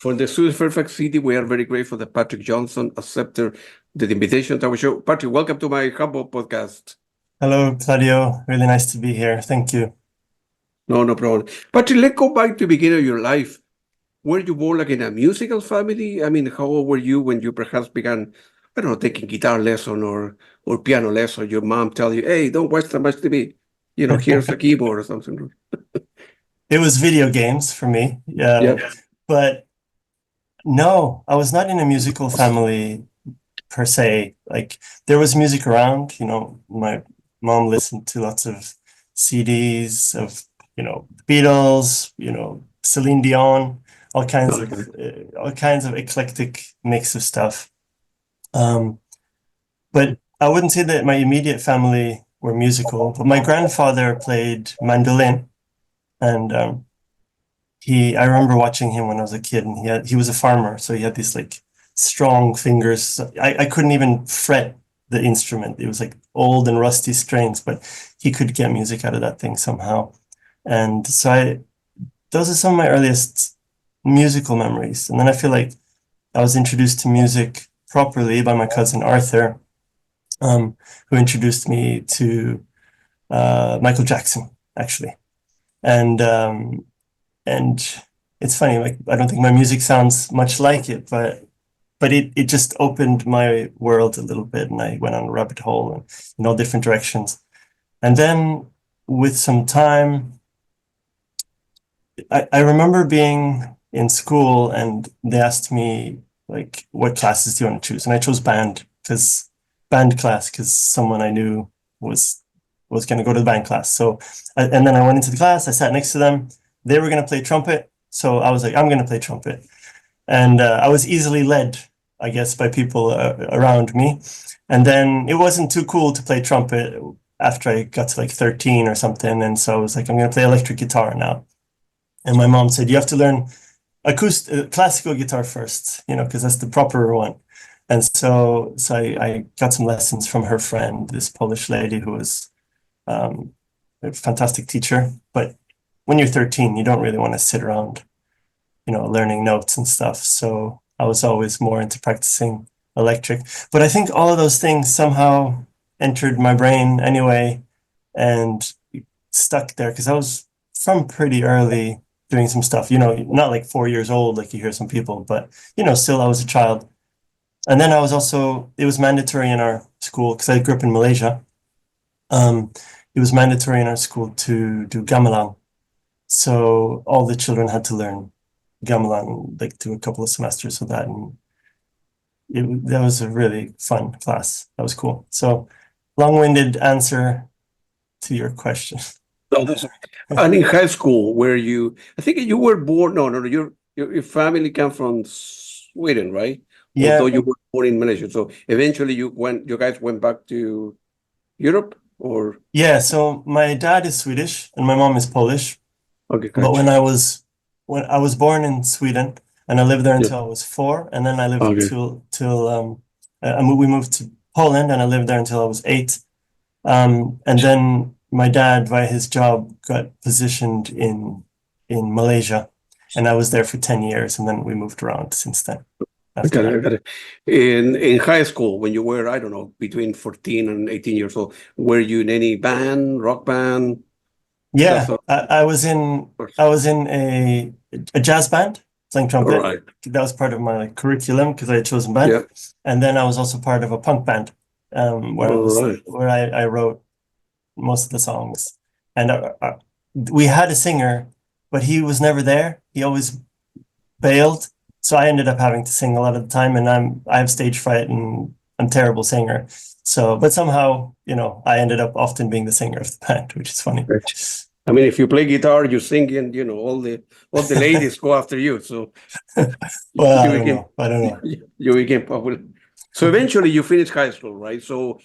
For the Swedish Fairfax City, we are very grateful that Patrick Jonsson accepted the invitation to our show. Patrick, welcome to my humble podcast. Hello, Claudio. Really nice to be here. Thank you. No problem. Patrick, let's go back to the beginning of your life. Were you born like in a musical family? I mean, how old were you when you perhaps began, I don't know, taking guitar lesson or piano lesson? Your mom tell you, hey, don't watch so much TV. Here's a keyboard or something. It was video games for me. Yeah. But no, I was not in a musical family per se. Like there was music around, my mom listened to lots of CDs of, the Beatles, Celine Dion, all kinds of eclectic mix of stuff. But I wouldn't say that my immediate family were musical, but my grandfather played mandolin, and I remember watching him when I was a kid, and he was a farmer, so he had these like strong fingers. I couldn't even fret the instrument. It was like old and rusty strings, but he could get music out of that thing somehow. And so those are some of my earliest musical memories. And then I feel like I was introduced to music properly by my cousin Arthur, who introduced me to Michael Jackson, actually. And it's funny, like I don't think my music sounds much like it, but it just opened my world a little bit, and I went on a rabbit hole and in all different directions. And then with some time, I remember being in school and they asked me like, what classes do you want to choose? And I chose band class because someone I knew was going to go to the band class. So, and then I went into the class, I sat next to them. They were going to play trumpet. So I was like, I'm going to play trumpet. And I was easily led, I guess, by people around me. And then it wasn't too cool to play trumpet after I got to like 13 or something. And so I was like, I'm going to play electric guitar now. And my mom said, you have to learn classical guitar first, because that's the proper one. And so I got some lessons from her friend, this Polish lady who was a fantastic teacher. But when you're 13, you don't really want to sit around, learning notes and stuff. So I was always more into practicing electric. But I think all of those things somehow entered my brain anyway and stuck there, because I was from pretty early doing some stuff, not like 4 years old like you hear some people, but still I was a child. And then it was mandatory in our school, because I grew up in Malaysia. It was mandatory in our school to do gamelan. So all the children had to learn gamelan, like do a couple of semesters of that. And that was a really fun class. That was cool. So long-winded answer to your question. And in high school, I think you were born, no, your family came from Sweden, right? Yeah. Although you were born in Malaysia. So eventually you guys went back to Europe, or? Yeah, so my dad is Swedish and my mom is Polish. Okay, but when I was born in Sweden, and I lived there until I was 4, and then I lived we moved to Poland, and I lived there until I was 8. And then my dad, via his job, got positioned in Malaysia, and I was there for 10 years, and then we moved around since then. I got it. In high school, when you were, I don't know, between 14 and 18 years old, were you in any band, rock band? Yeah, I was in a jazz band playing trumpet. Right. That was part of my curriculum because I had chosen band. Yeah. And then I was also part of a punk band where I wrote most of the songs. And we had a singer, but he was never there. He always bailed. So I ended up having to sing a lot of the time, and I have stage fright and I'm a terrible singer. So, but somehow, I ended up often being the singer of the band, which is funny. I mean, if you play guitar, you sing, and all the ladies go after you. So, well, I don't know. You became popular. So eventually, you finished high school, right? So,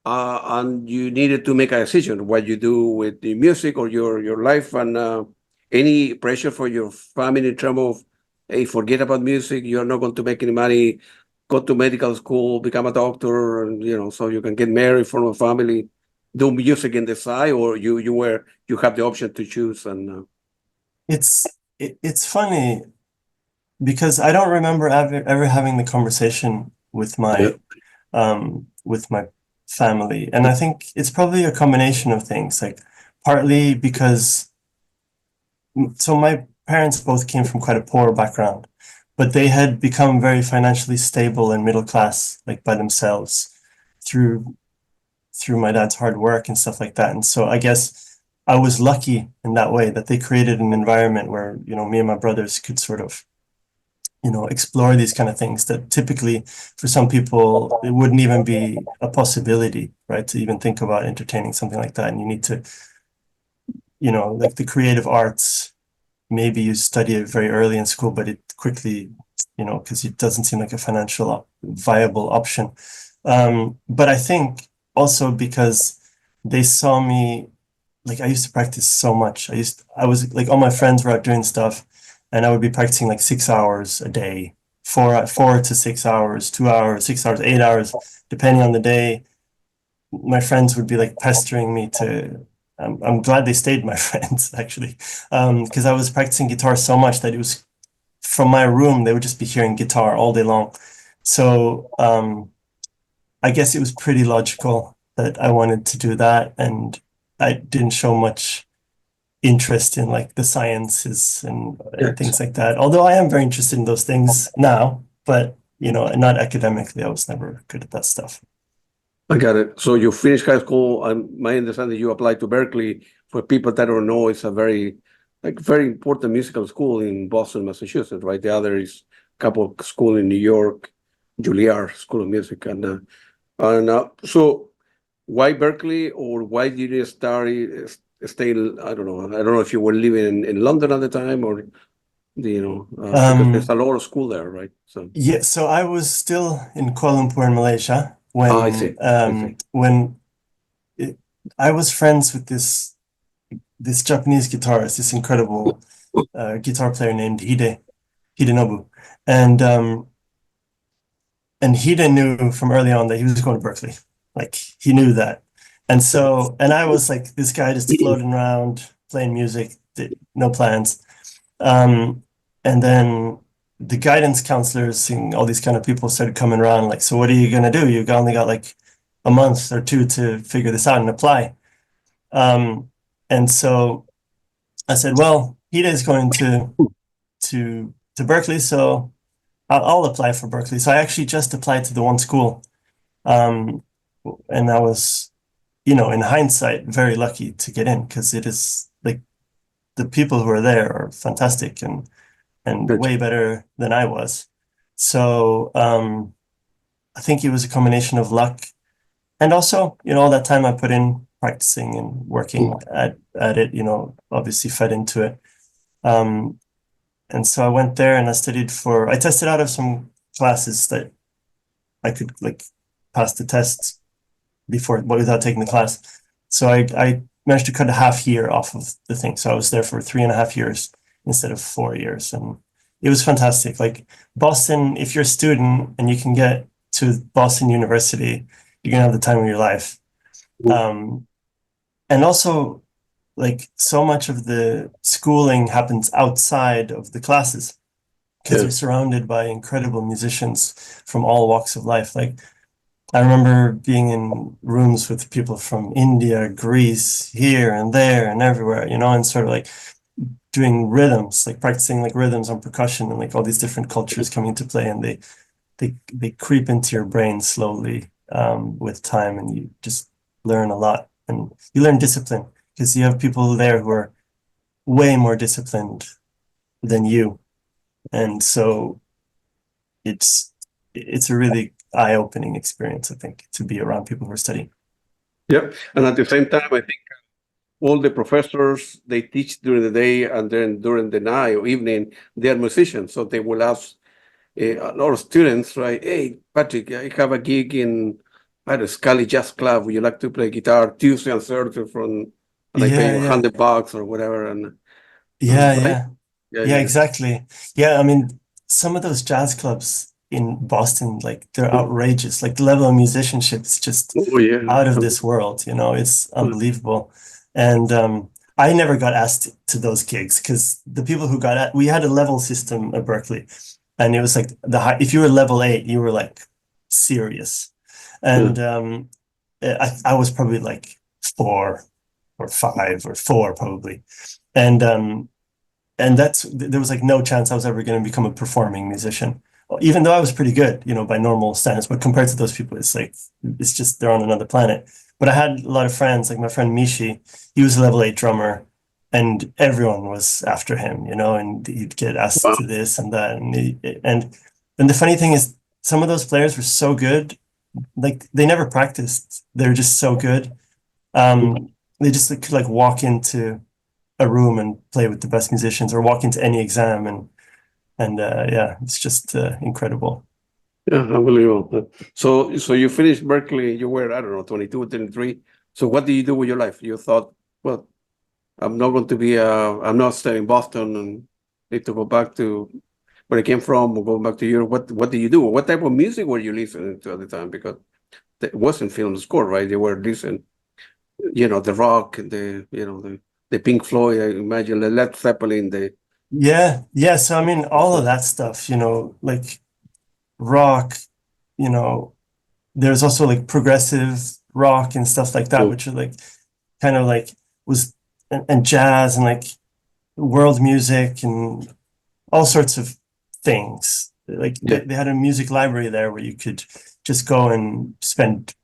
and you needed to make a decision what you do with the music or your life, and any pressure for your family in terms of, hey, forget about music. You're not going to make any money. Go to medical school, become a doctor, and so you can get married, form a family, do music in the side, or you have the option to choose. And it's funny because I don't remember ever having the conversation Yeah. with my family. And I think it's probably a combination of things, like partly because so my parents both came from quite a poor background, but they had become very financially stable and middle class, like by themselves through my dad's hard work and stuff like that. And so I guess I was lucky in that way that they created an environment where, you know, me and my brothers could sort of, you know, explore these kind of things that typically for some people it wouldn't even be a possibility, right? To even think about entertaining something like that. And you need to, you know, like the creative arts, maybe you study it very early in school, but it quickly, you know, because it doesn't seem like a financial viable option. But I think also because they saw me, like I used to practice so much. I was like, all my friends were out doing stuff, and I would be practicing like 6 hours a day, 4 to 6 hours, 2 hours, 6 hours, 8 hours, depending on the day. My friends would be like pestering me to. I'm glad they stayed my friends actually, because I was practicing guitar so much that it was from my room they would just be hearing guitar all day long. So I guess it was pretty logical that I wanted to do that, and I didn't show much interest in like the sciences and Yes. things like that. Although I am very interested in those things now, but you know, not academically. I was never good at that stuff. I got it. So you finished high school, and my understanding you applied to Berklee. For people that don't know, it's a very important musical school in Boston, Massachusetts, right? The other is a couple of school in New York, Juilliard School of Music, and so why Berkeley, or why did you stay? I don't know if you were living in London at the time, or because there's a lot of school there, right? So Yeah, so I was still in Kuala Lumpur in Malaysia I see. I see. when it, I was friends with this Japanese guitarist, this incredible guitar player named Hidenobu, and um, and Hide knew from early on that he was going to Berkeley. Like he knew that. And so, and I was like this guy just floating around playing music, no plans. Um, and then the guidance counselors and all these kind of people started coming around like, so what are you going to do? You've only got like a month or two to figure this out and apply. And so I said, well, Hide is going to Berkeley, so I'll apply for Berkeley. So I actually just applied to the one school. Um, and I was, you know, in hindsight, very lucky to get in because it is like the people who are there are fantastic and Good. way better than I was. So I think it was a combination of luck and also, you know, all that time I put in practicing and working at it, you know, obviously fed into it. And so I went there and I tested out of some classes that I could like pass the tests before, but without taking the class. So I managed to cut a half year off of the thing. So I was there for 3.5 years instead of 4 years. And it was fantastic. Like Boston, if you're a student and you can get to Boston University, you're gonna have the time of your life. And also like so much of the schooling happens outside of the classes because Yeah. you're surrounded by incredible musicians from all walks of life. Like I remember being in rooms with people from India, Greece, here and there and everywhere, you know, and sort of like doing rhythms, like practicing like rhythms on percussion and like all these different cultures coming into play, and they creep into your brain slowly with time, and you just learn a lot, and you learn discipline because you have people there who are way more disciplined than you, and so it's a really eye-opening experience, I think, to be around people who are studying. Yeah. And at the same time, I think all the professors, they teach during the day, and then during the night or evening, they are musicians. So they will ask a lot of students, right? Hey, Patrick, I have a gig in at a Scali Jazz Club. Would you like to play guitar Tuesday and Thursday and I pay Yeah, you yeah, $100 or whatever? And yeah, right? yeah, Yeah, yeah, yeah. exactly. Yeah, I mean, some of those jazz clubs in Boston, like they're outrageous. Like the level of musicianship is just Oh, yeah. out of this world, you know, it's unbelievable. And I never got asked to those gigs because the people who we had a level system at Berklee, and it was like if you were level 8, you were like serious, and I was probably like 4 or 5 or 4 probably, and there was like no chance I was ever going to become a performing musician, even though I was pretty good, by normal standards. But compared to those people, it's just they're on another planet. But I had a lot of friends, like my friend Mishi. He was a level 8 drummer, and everyone was after him, and he'd get asked Wow. to this and that, and the funny thing is, some of those players were so good, like they never practiced. They're just so good. They just could like walk into a room and play with the best musicians, or walk into any exam, and yeah, it's just incredible. Yeah, unbelievable. So you finished Berkeley, you were, I don't know, 22, 23. So what did you do with your life? You thought, well, I'm not going to be, I'm not staying in Boston and need to go back to where I came from or go back to Europe. What did you do? What type of music were you listening to at the time? Because it wasn't film score, right? They were listening, the rock, the Pink Floyd, I imagine, the Led Zeppelin, Yeah. So I mean, all of that stuff, like rock, there's also like progressive rock and stuff like that, which are like kind of like and jazz and like world music and all sorts of things. Like they had a music library there where you could just go and spend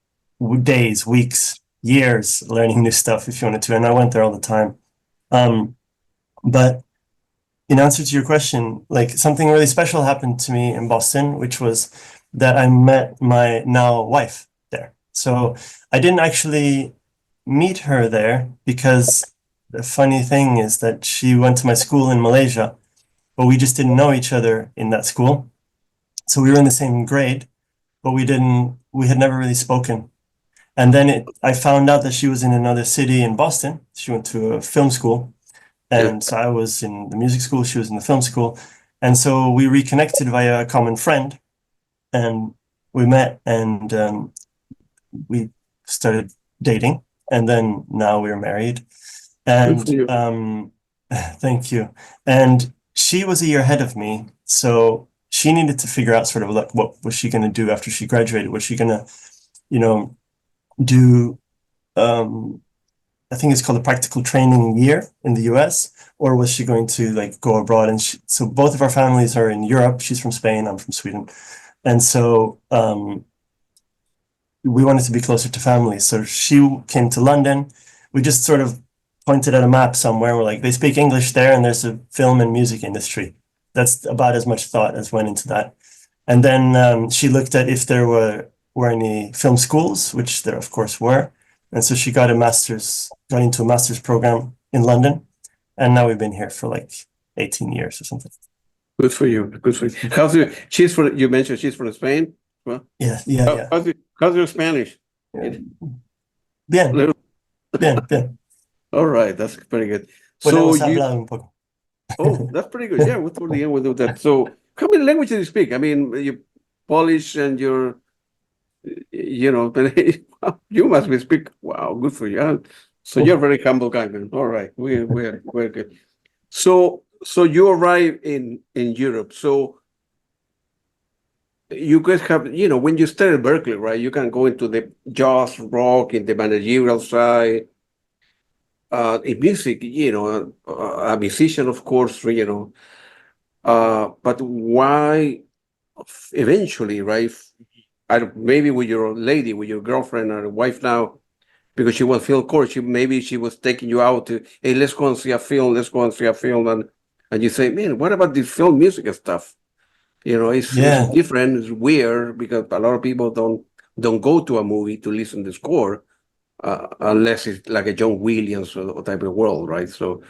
days, weeks, years learning new stuff if you wanted to. And I went there all the time. But in answer to your question, like something really special happened to me in Boston, which was that I met my now wife there. So I didn't actually meet her there because the funny thing is that she went to my school in Malaysia, but we just didn't know each other in that school. So we were in the same grade, but we had never really spoken. And then I found out that she was in another city in Boston. She went to a film school. And so I was in the music school, she was in the film school. And so we reconnected via a common friend, and we met, and we started dating. And then now we're married. And thank you. And she was a year ahead of me. So she needed to figure out sort of like what was she going to do after she graduated? Was she going to, do I think it's called a practical training year in the US, or was she going to like go abroad? And so both of our families are in Europe. She's from Spain, I'm from Sweden. And so we wanted to be closer to family. So she came to London. We just sort of pointed at a map somewhere. We're like, they speak English there, and there's a film and music industry. That's about as much thought as went into that. And then she looked at if there were any film schools, which there of course were. And so she got into a master's program in London. And now we've been here for like 18 years or something. Good for you. Good for you. You mentioned she's from Spain? Well, yeah. How's your Spanish? Bien. Bien. All right, that's pretty good. Podemos hablar un poco. Oh, that's pretty good. Yeah, toward the end we'll do that. So how many languages do you speak? I mean, you Polish and you're, you must be speak. Wow, good for you. So you're a very humble guy, man. All right, we're good. So you arrive in Europe. So you guys have, when you started Berklee, right? You can go into the jazz, rock, in the managerial side. In music, a musician, of course, but why eventually, right? Maybe with your lady, with your girlfriend or wife now, because she was film course, maybe she was taking you out to, hey, let's go and see a film, and you say, man, what about this film music and stuff? It's different, it's weird, because a lot of people don't go to a movie to listen to the score, unless it's like a John Williams or type of world, right? So,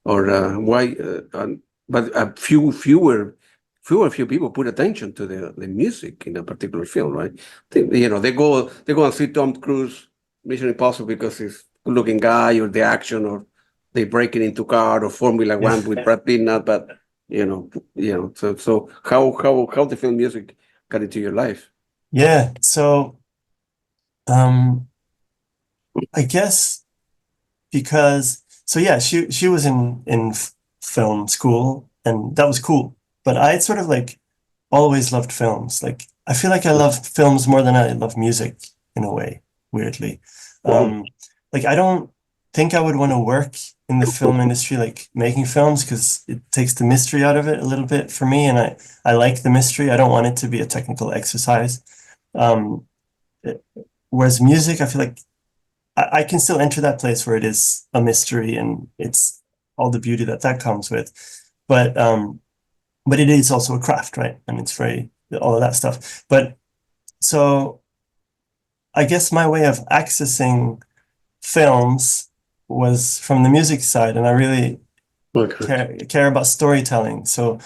or why? But fewer people put attention to the music in a particular film, right? They go and see Tom Cruise Mission Impossible because he's a good-looking guy, or the action, or they break it into car, or Formula One with Brad Pitt. Not, but So how the film music got into your life? Yeah. So, I guess because so yeah, she was in film school, and that was cool. But I sort of like always loved films. Like I feel like I love films more than I love music in a way, weirdly. Wow. Like I don't think I would want to work in the film industry, like making films, because it takes the mystery out of it a little bit for me, and I like the mystery. I don't want it to be a technical exercise. Um, Whereas music, I feel like I can still enter that place where it is a mystery and it's all the beauty that that comes with. But it is also a craft, right? And it's very all of that stuff. But so I guess my way of accessing films was from the music side, and I really Okay. care about storytelling. So,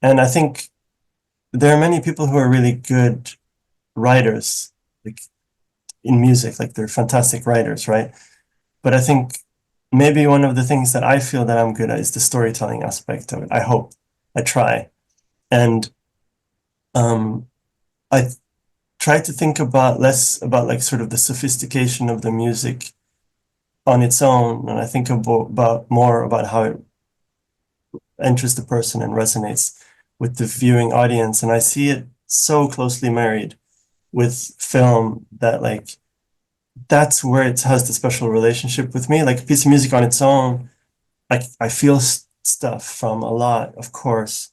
and I think there are many people who are really good writers, like in music, like they're fantastic writers, right? But I think maybe one of the things that I feel that I'm good at is the storytelling aspect of it. I hope. I try. And I try to think about less about like sort of the sophistication of the music on its own, and I think about more about how it enters the person and resonates with the viewing audience. And I see it so closely married with film that like that's where it has the special relationship with me. Like a piece of music on its own, I feel stuff from a lot, of course.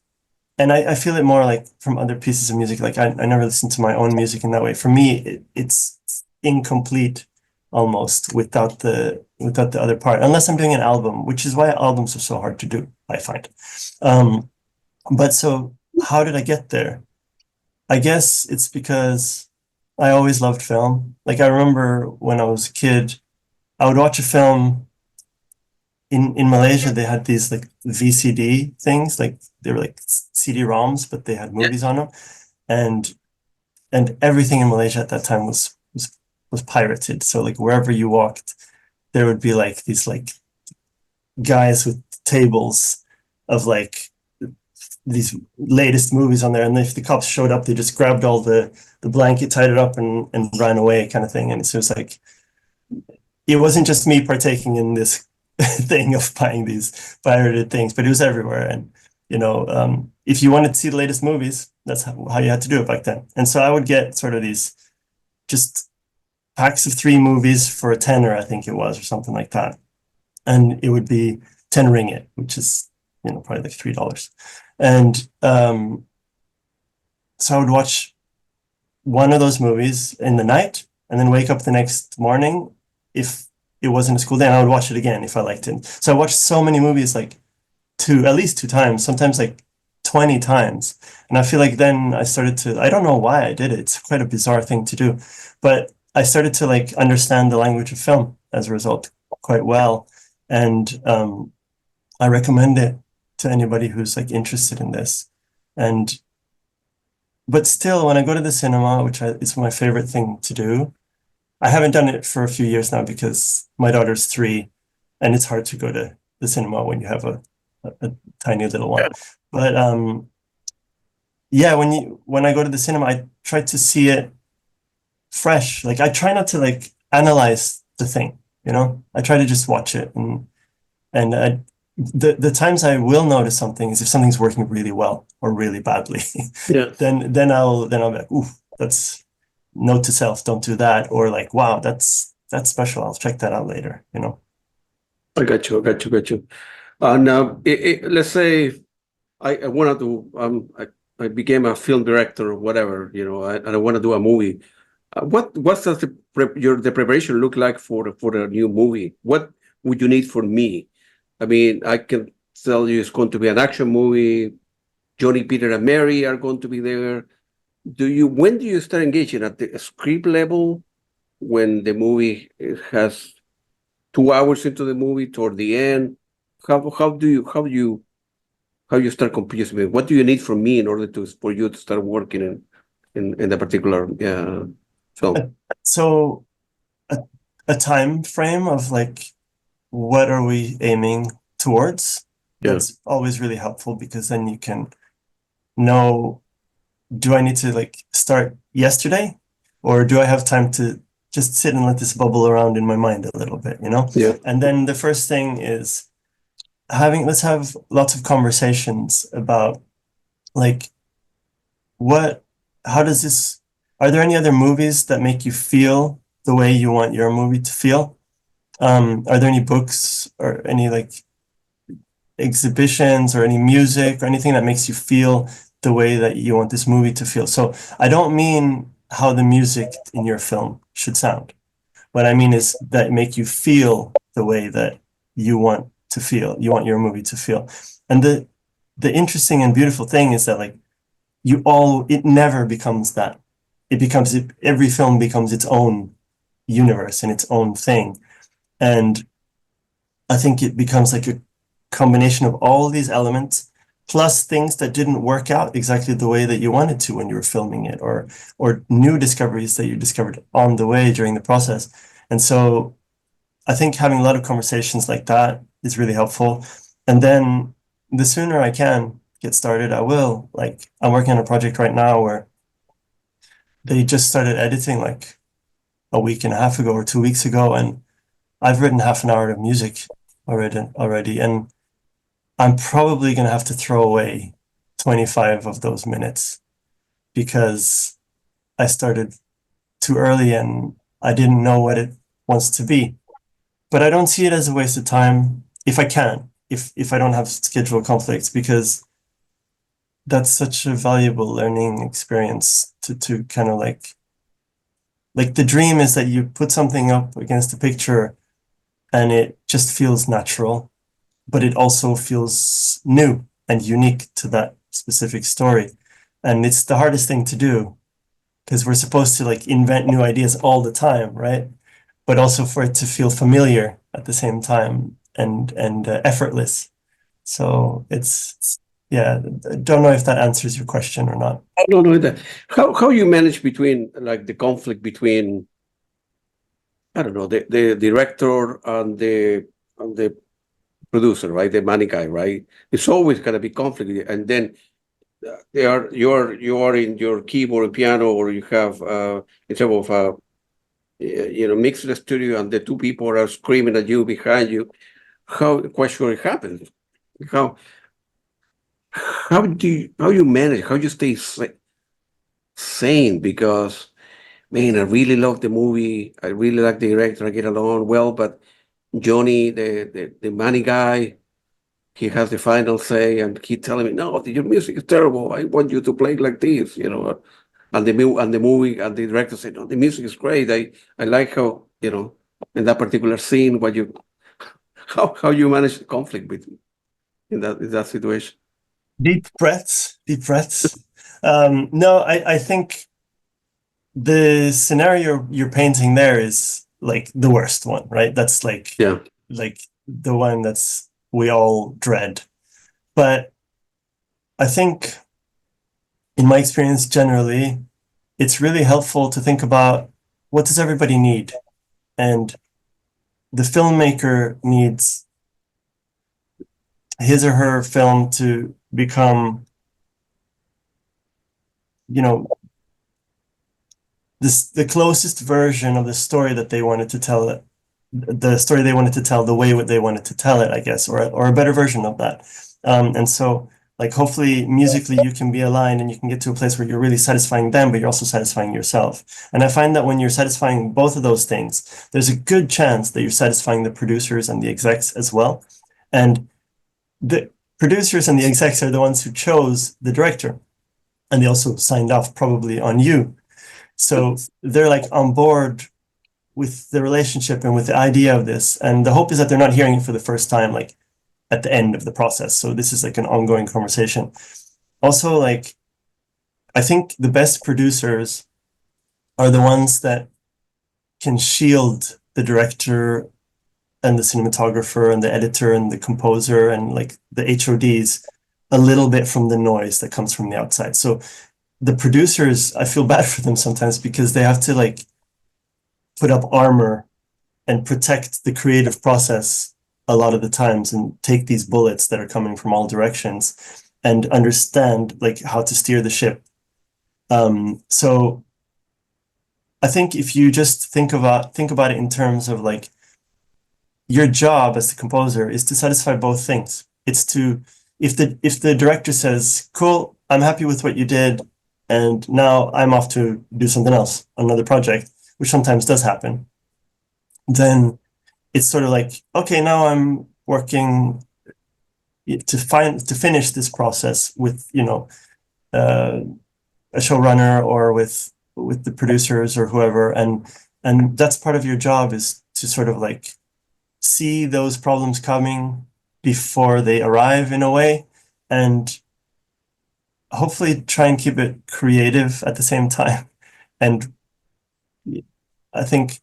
And I feel it more like from other pieces of music. Like I never listen to my own music in that way. For me, it's incomplete almost without the other part, unless I'm doing an album, which is why albums are so hard to do, I find. But so how did I get there? I guess it's because I always loved film. Like I remember when I was a kid, I would watch a film in Malaysia. They had these like VCD things, like they were like CD-ROMs, but they had Yeah. movies on them, and everything in Malaysia at that time was pirated. So like wherever you walked, there would be like these like guys with tables of like these latest movies on there, and if the cops showed up, they just grabbed all the blanket, tied it up, and ran away, kind of thing. And so it's like it wasn't just me partaking in this thing of buying these pirated things, but it was everywhere. And if you wanted to see the latest movies, that's how you had to do it back then. And so I would get sort of these just packs of 3 movies for a tenner, I think it was, or something like that. And it would be 10 ringgit, which is probably like $3. And so I would watch one of those movies in the night and then wake up the next morning. If it wasn't a school day, and I would watch it again if I liked it. So I watched so many movies, like at least 2 times, sometimes like 20 times. And I feel like then I started to, I don't know why I did it. It's quite a bizarre thing to do, but I started to like understand the language of film as a result quite well. And I recommend it to anybody who's like interested in this. But still, when I go to the cinema, which is my favorite thing to do, I haven't done it for a few years now because my daughter's 3, and it's hard to go to the cinema when you have a tiny little one. But yeah, when I go to the cinema, I try to see it fresh. Like I try not to like analyze the thing, I try to just watch it, and the times I will notice something is if something's working really well or really badly. Yeah. then I'll be like, ooh, that's note to self, don't do that. Or like, wow, that's special, I'll check that out later. I got you. And let's say I wanted to I became a film director or whatever, and I want to do a movie. What's the preparation look like for a new movie? What would you need from me? I mean, I can tell you it's going to be an action movie. Johnny, Peter, and Mary are going to be there. When do you start engaging at the script level? When the movie has 2 hours into the movie toward the end? How you start confusing me? What do you need from me in order for you to start working in the particular film? So a time frame of like, what are we aiming towards? Yeah. That's always really helpful, because then you can know, do I need to like start yesterday, or do I have time to just sit and let this bubble around in my mind a little bit, you know? Yeah. And then the first thing is let's have lots of conversations about like how does this, are there any other movies that make you feel the way you want your movie to feel? Are there any books or any like exhibitions or any music or anything that makes you feel the way that you want this movie to feel? So I don't mean how the music in your film should sound. What I mean is that make you feel the way that you want to feel, you want your movie to feel. And the interesting and beautiful thing is that like it never becomes that. Every film becomes its own universe and its own thing. And I think it becomes like a combination of all these elements plus things that didn't work out exactly the way that you wanted to when you were filming it, or new discoveries that you discovered on the way during the process. And so I think having a lot of conversations like that is really helpful. And then the sooner I can get started, I will. Like I'm working on a project right now where they just started editing like a week and a half ago or 2 weeks ago, and I've written half an hour of music already, and I'm probably gonna have to throw away 25 of those minutes because I started too early and I didn't know what it wants to be. But I don't see it as a waste of time if I can, if I don't have schedule conflicts, because that's such a valuable learning experience to kind of like the dream is that you put something up against a picture and it just feels natural, but it also feels new and unique to that specific story. And it's the hardest thing to do because we're supposed to like invent new ideas all the time, right? But also for it to feel familiar at the same time and effortless. So yeah, I don't know if that answers your question or not. I don't know that. How you manage between like the conflict between, I don't know, the director and the producer, right? The money guy, right? It's always gonna be conflict, and then you are in your keyboard and piano, or you have instead of mix the studio, and the two people are screaming at you behind you. How question it happens? How how you manage? How you stay sane? Because man, I really love the movie. I really like the director. I get along well, but Johnny, the money guy, he has the final say, and he telling me, "No, your music is terrible. I want you to play it like this," you know. And the movie and the director said, "No, the music is great. I like how in that particular scene what you how you manage the conflict between in that situation." Deep breaths, deep breaths. No, I think the scenario you're painting there is like the worst one, right? That's like Yeah, the one that's we all dread. But I think in my experience generally, it's really helpful to think about what does everybody need? And the filmmaker needs his or her film to become, the closest version of the story that they wanted to tell, the story they wanted to tell, the way they wanted to tell it, I guess, or a better version of that. And so like hopefully musically you can be aligned and you can get to a place where you're really satisfying them, but you're also satisfying yourself. And I find that when you're satisfying both of those things, there's a good chance that you're satisfying the producers and the execs as well. And the producers and the execs are the ones who chose the director, and they also signed off probably on you. So they're like on board with the relationship and with the idea of this. And the hope is that they're not hearing it for the first time, like at the end of the process. So this is like an ongoing conversation. Also, like, I think the best producers are the ones that can shield the director and the cinematographer and the editor and the composer and like the HODs a little bit from the noise that comes from the outside. So the producers, I feel bad for them sometimes because they have to like put up armor and protect the creative process a lot of the times and take these bullets that are coming from all directions and understand like how to steer the ship. So I think if you just think about it in terms of like your job as the composer is to satisfy both things. It's to, if the director says, cool, I'm happy with what you did, and now I'm off to do something else, another project, which sometimes does happen, then it's sort of like, okay, now I'm working to finish this process with, a showrunner or with the producers or whoever, and that's part of your job, is to sort of like see those problems coming before they arrive in a way, and hopefully try and keep it creative at the same time. And I think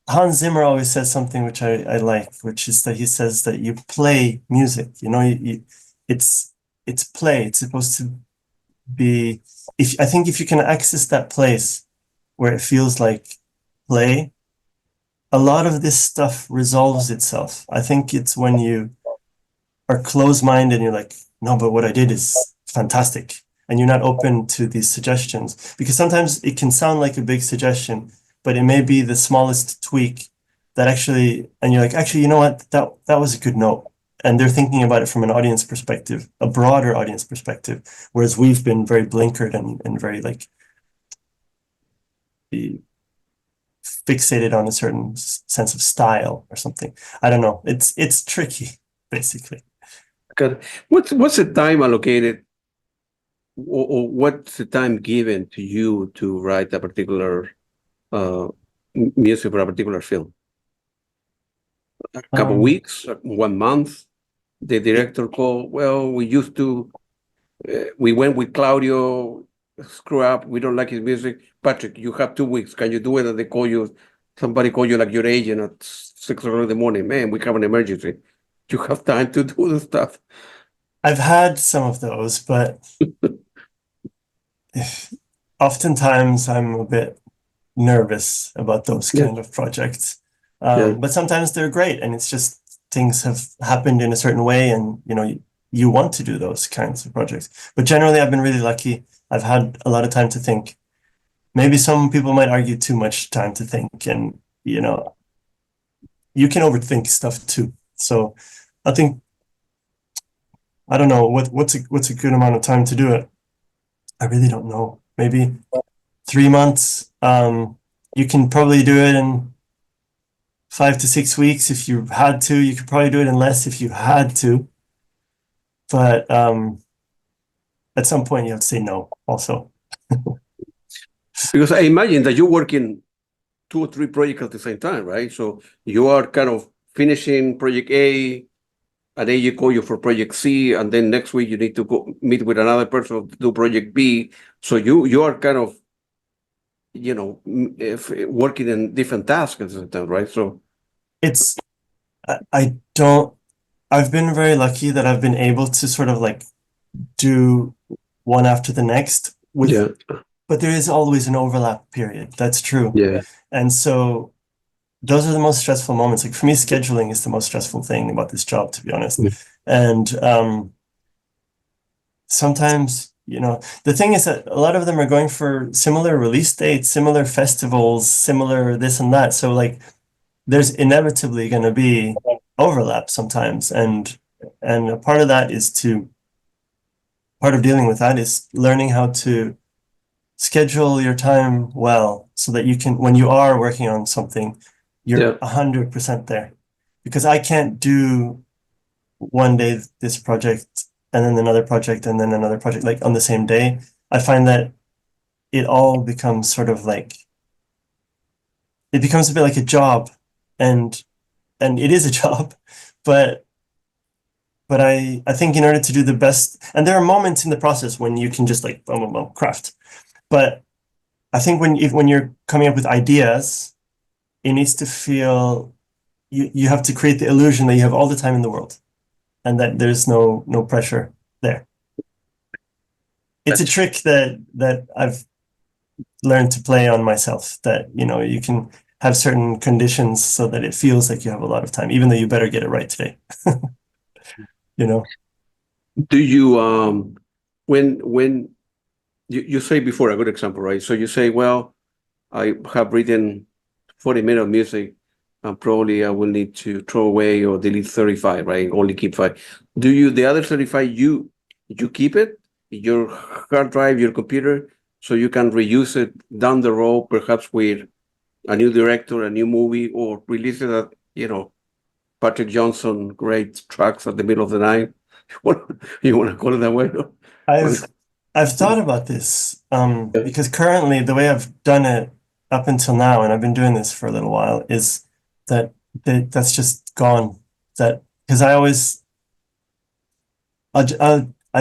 Hans Zimmer always says something which I like, which is that he says that you play music, it's play. It's supposed to be, I think if you can access that place where it feels like play, a lot of this stuff resolves itself. I think it's when you are closed-minded and you're like, no, but what I did is fantastic, and you're not open to these suggestions, because sometimes it can sound like a big suggestion, but it may be the smallest tweak that actually, and you're like, actually, you know what, that was a good note. And they're thinking about it from an audience perspective, a broader audience perspective, whereas we've been very blinkered and very like fixated on a certain sense of style or something. I don't know. It's tricky, basically. Good. What's the time allocated, or what's the time given to you to write a particular music for a particular film? A couple weeks, 1 month? The director called, well, we used to, we went with Claudio, screw up, we don't like his music. Patrick, you have 2 weeks. Can you do it? And they call you, somebody call you like your agent at 6 o'clock in the morning. Man, we have an emergency. You have time to do the stuff. I've had some of those, but oftentimes I'm a bit nervous about those kind of projects. But sometimes they're great, and it's just things have happened in a certain way, and you want to do those kinds of projects. But generally, I've been really lucky. I've had a lot of time to think. Maybe some people might argue too much time to think, and you can overthink stuff too. So I think, I don't know what's a good amount of time to do it. I really don't know. Maybe 3 months. You can probably do it in 5 to 6 weeks if you had to. You could probably do it in less if you had to. But at some point you have to say no also. Because I imagine that you're working 2 or 3 projects at the same time, right? So you are kind of finishing project A, and then you call you for project C, and then next week you need to go meet with another person to do project B. So you are kind of, working in different tasks at the same time, right? So It's, I've been very lucky that I've been able to sort of like do one after the next but there is always an overlap period. That's true. Yeah. And so those are the most stressful moments. Like for me, scheduling is the most stressful thing about this job, to be honest. And sometimes, the thing is that a lot of them are going for similar release dates, similar festivals, similar this and that. So like there's inevitably going to be overlap sometimes. And a part of that is part of dealing with that is learning how to schedule your time well, so that you can, when you are working on something, you're 100% there. Because I can't do one day this project and then another project and then another project like on the same day. I find that it all becomes sort of like, it becomes a bit like a job, and it is a job, but I think in order to do the best, and there are moments in the process when you can just like craft, but I think when you're coming up with ideas, it needs to feel, you have to create the illusion that you have all the time in the world, and that there's no pressure there. It's a trick that I've learned to play on myself, that you can have certain conditions so that it feels like you have a lot of time, even though you better get it right today. Do you when you say before, a good example, right? So you say, well, I have written 40 minutes of music, and probably I will need to throw away or delete 35, right? Only keep 5. Do you, the other 35, you keep it, your hard drive, your computer, so you can reuse it down the road, perhaps with a new director, a new movie, or release it at, Patrick Jonsson, great tracks at the middle of the night. What you want to call it that way? No? I've thought about this because currently the way I've done it up until now, and I've been doing this for a little while, is that's just gone. That because I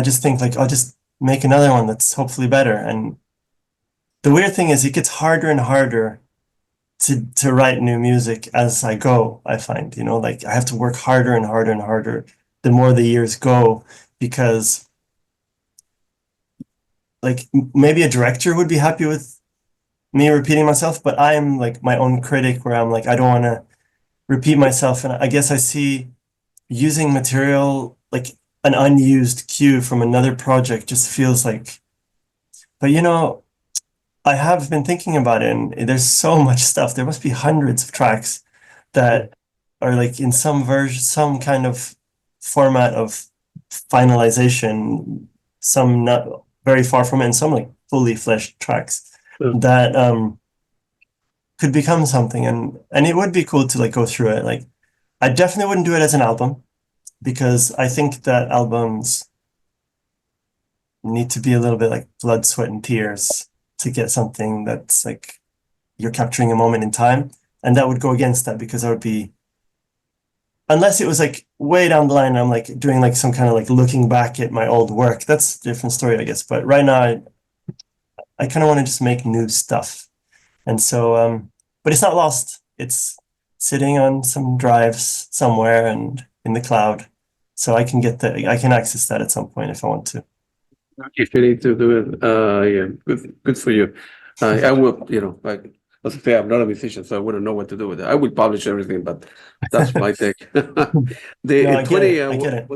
just think like I'll just make another one that's hopefully better. And the weird thing is it gets harder and harder to write new music as I go. I find, like I have to work harder and harder and harder the more the years go, because like maybe a director would be happy with me repeating myself, but I'm like my own critic where I'm like, I don't want to repeat myself. And I guess I see using material like an unused cue from another project just feels like, but I have been thinking about it, and there's so much stuff. There must be hundreds of tracks that are like in some version, some kind of format of finalization, some not very far from it, and some like fully fleshed tracks that could become something. And it would be cool to like go through it. Like I definitely wouldn't do it as an album, because I think that albums need to be a little bit like blood, sweat, and tears to get something that's like you're capturing a moment in time. And that would go against that, because I would be, unless it was like way down the line, I'm like doing like some kind of like looking back at my old work. That's a different story, I guess. But right now, I kind of want to just make new stuff. And so, but it's not lost. It's sitting on some drives somewhere and in the cloud. So I can I can access that at some point if I want to. If you need to do it, yeah, good for you. I will, as I say, I'm not a musician, so I wouldn't know what to do with it. I would publish everything, but that's my take. No, I get it. I get it.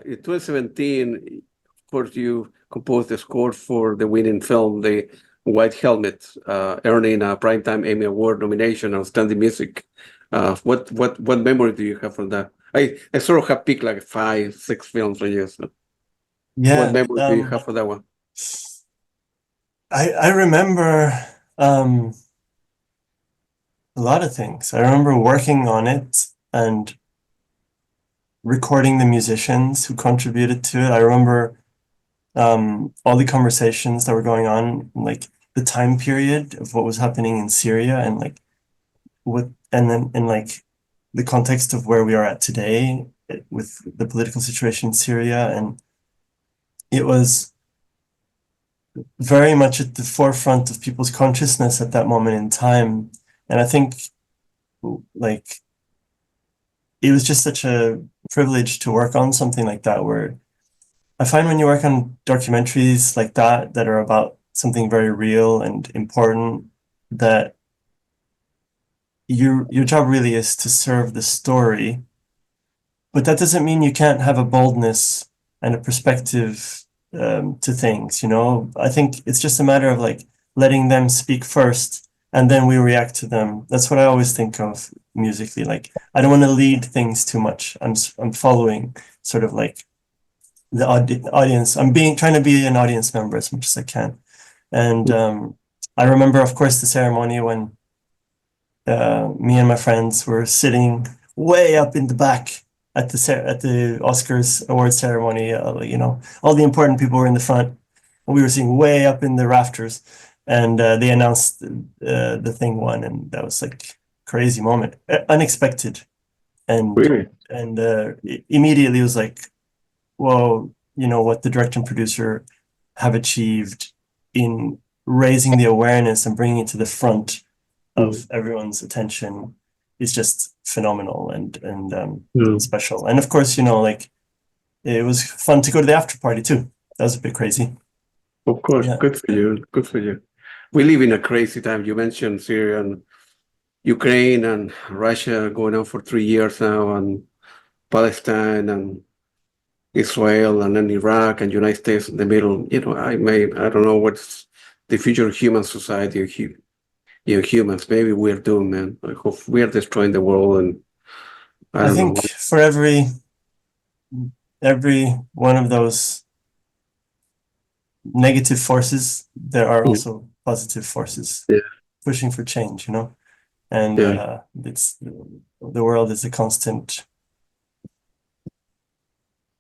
In 2017, of course, you composed the score for the winning film, The White Helmet, earning a Primetime Emmy Award nomination, outstanding music. What memory do you have from that? I sort of have picked like 5, 6 films for you. So what Yeah. memory do you have for that one? I remember a lot of things. I remember working on it and recording the musicians who contributed to it. I remember all the conversations that were going on, like the time period of what was happening in Syria, and like and then in like the context of where we are at today with the political situation in Syria. And it was very much at the forefront of people's consciousness at that moment in time. And I think like it was just such a privilege to work on something like that, where I find when you work on documentaries like that are about something very real and important, that your job really is to serve the story. But that doesn't mean you can't have a boldness and a perspective to things, I think it's just a matter of like letting them speak first, and then we react to them. That's what I always think of musically. Like I don't want to lead things too much. I'm following sort of like the audience. I'm trying to be an audience member as much as I can. And I remember, of course, the ceremony when me and my friends were sitting way up in the back at the Oscars award ceremony. All the important people were in the front, and we were sitting way up in the rafters. And they announced the thing won, and that was like crazy moment, unexpected, and Really? and immediately it was like, whoa, what the director and producer have achieved in raising the awareness and bringing it to the front of everyone's attention is just phenomenal and special. And of course, like it was fun to go to the after party too. That was a bit crazy. Of course, Yeah. good for you. Good for you. We live in a crazy time. You mentioned Syria and Ukraine and Russia going on for 3 years now, and Palestine and Israel, and then Iraq and United States in the middle. I don't know what's the future of human society. humans. Maybe we're doomed, man. I hope we are destroying the world, and I I don't think know. for every one of those negative forces, there are Yeah, also positive forces yeah, pushing for change, you know? And yeah. it's the world is a constant,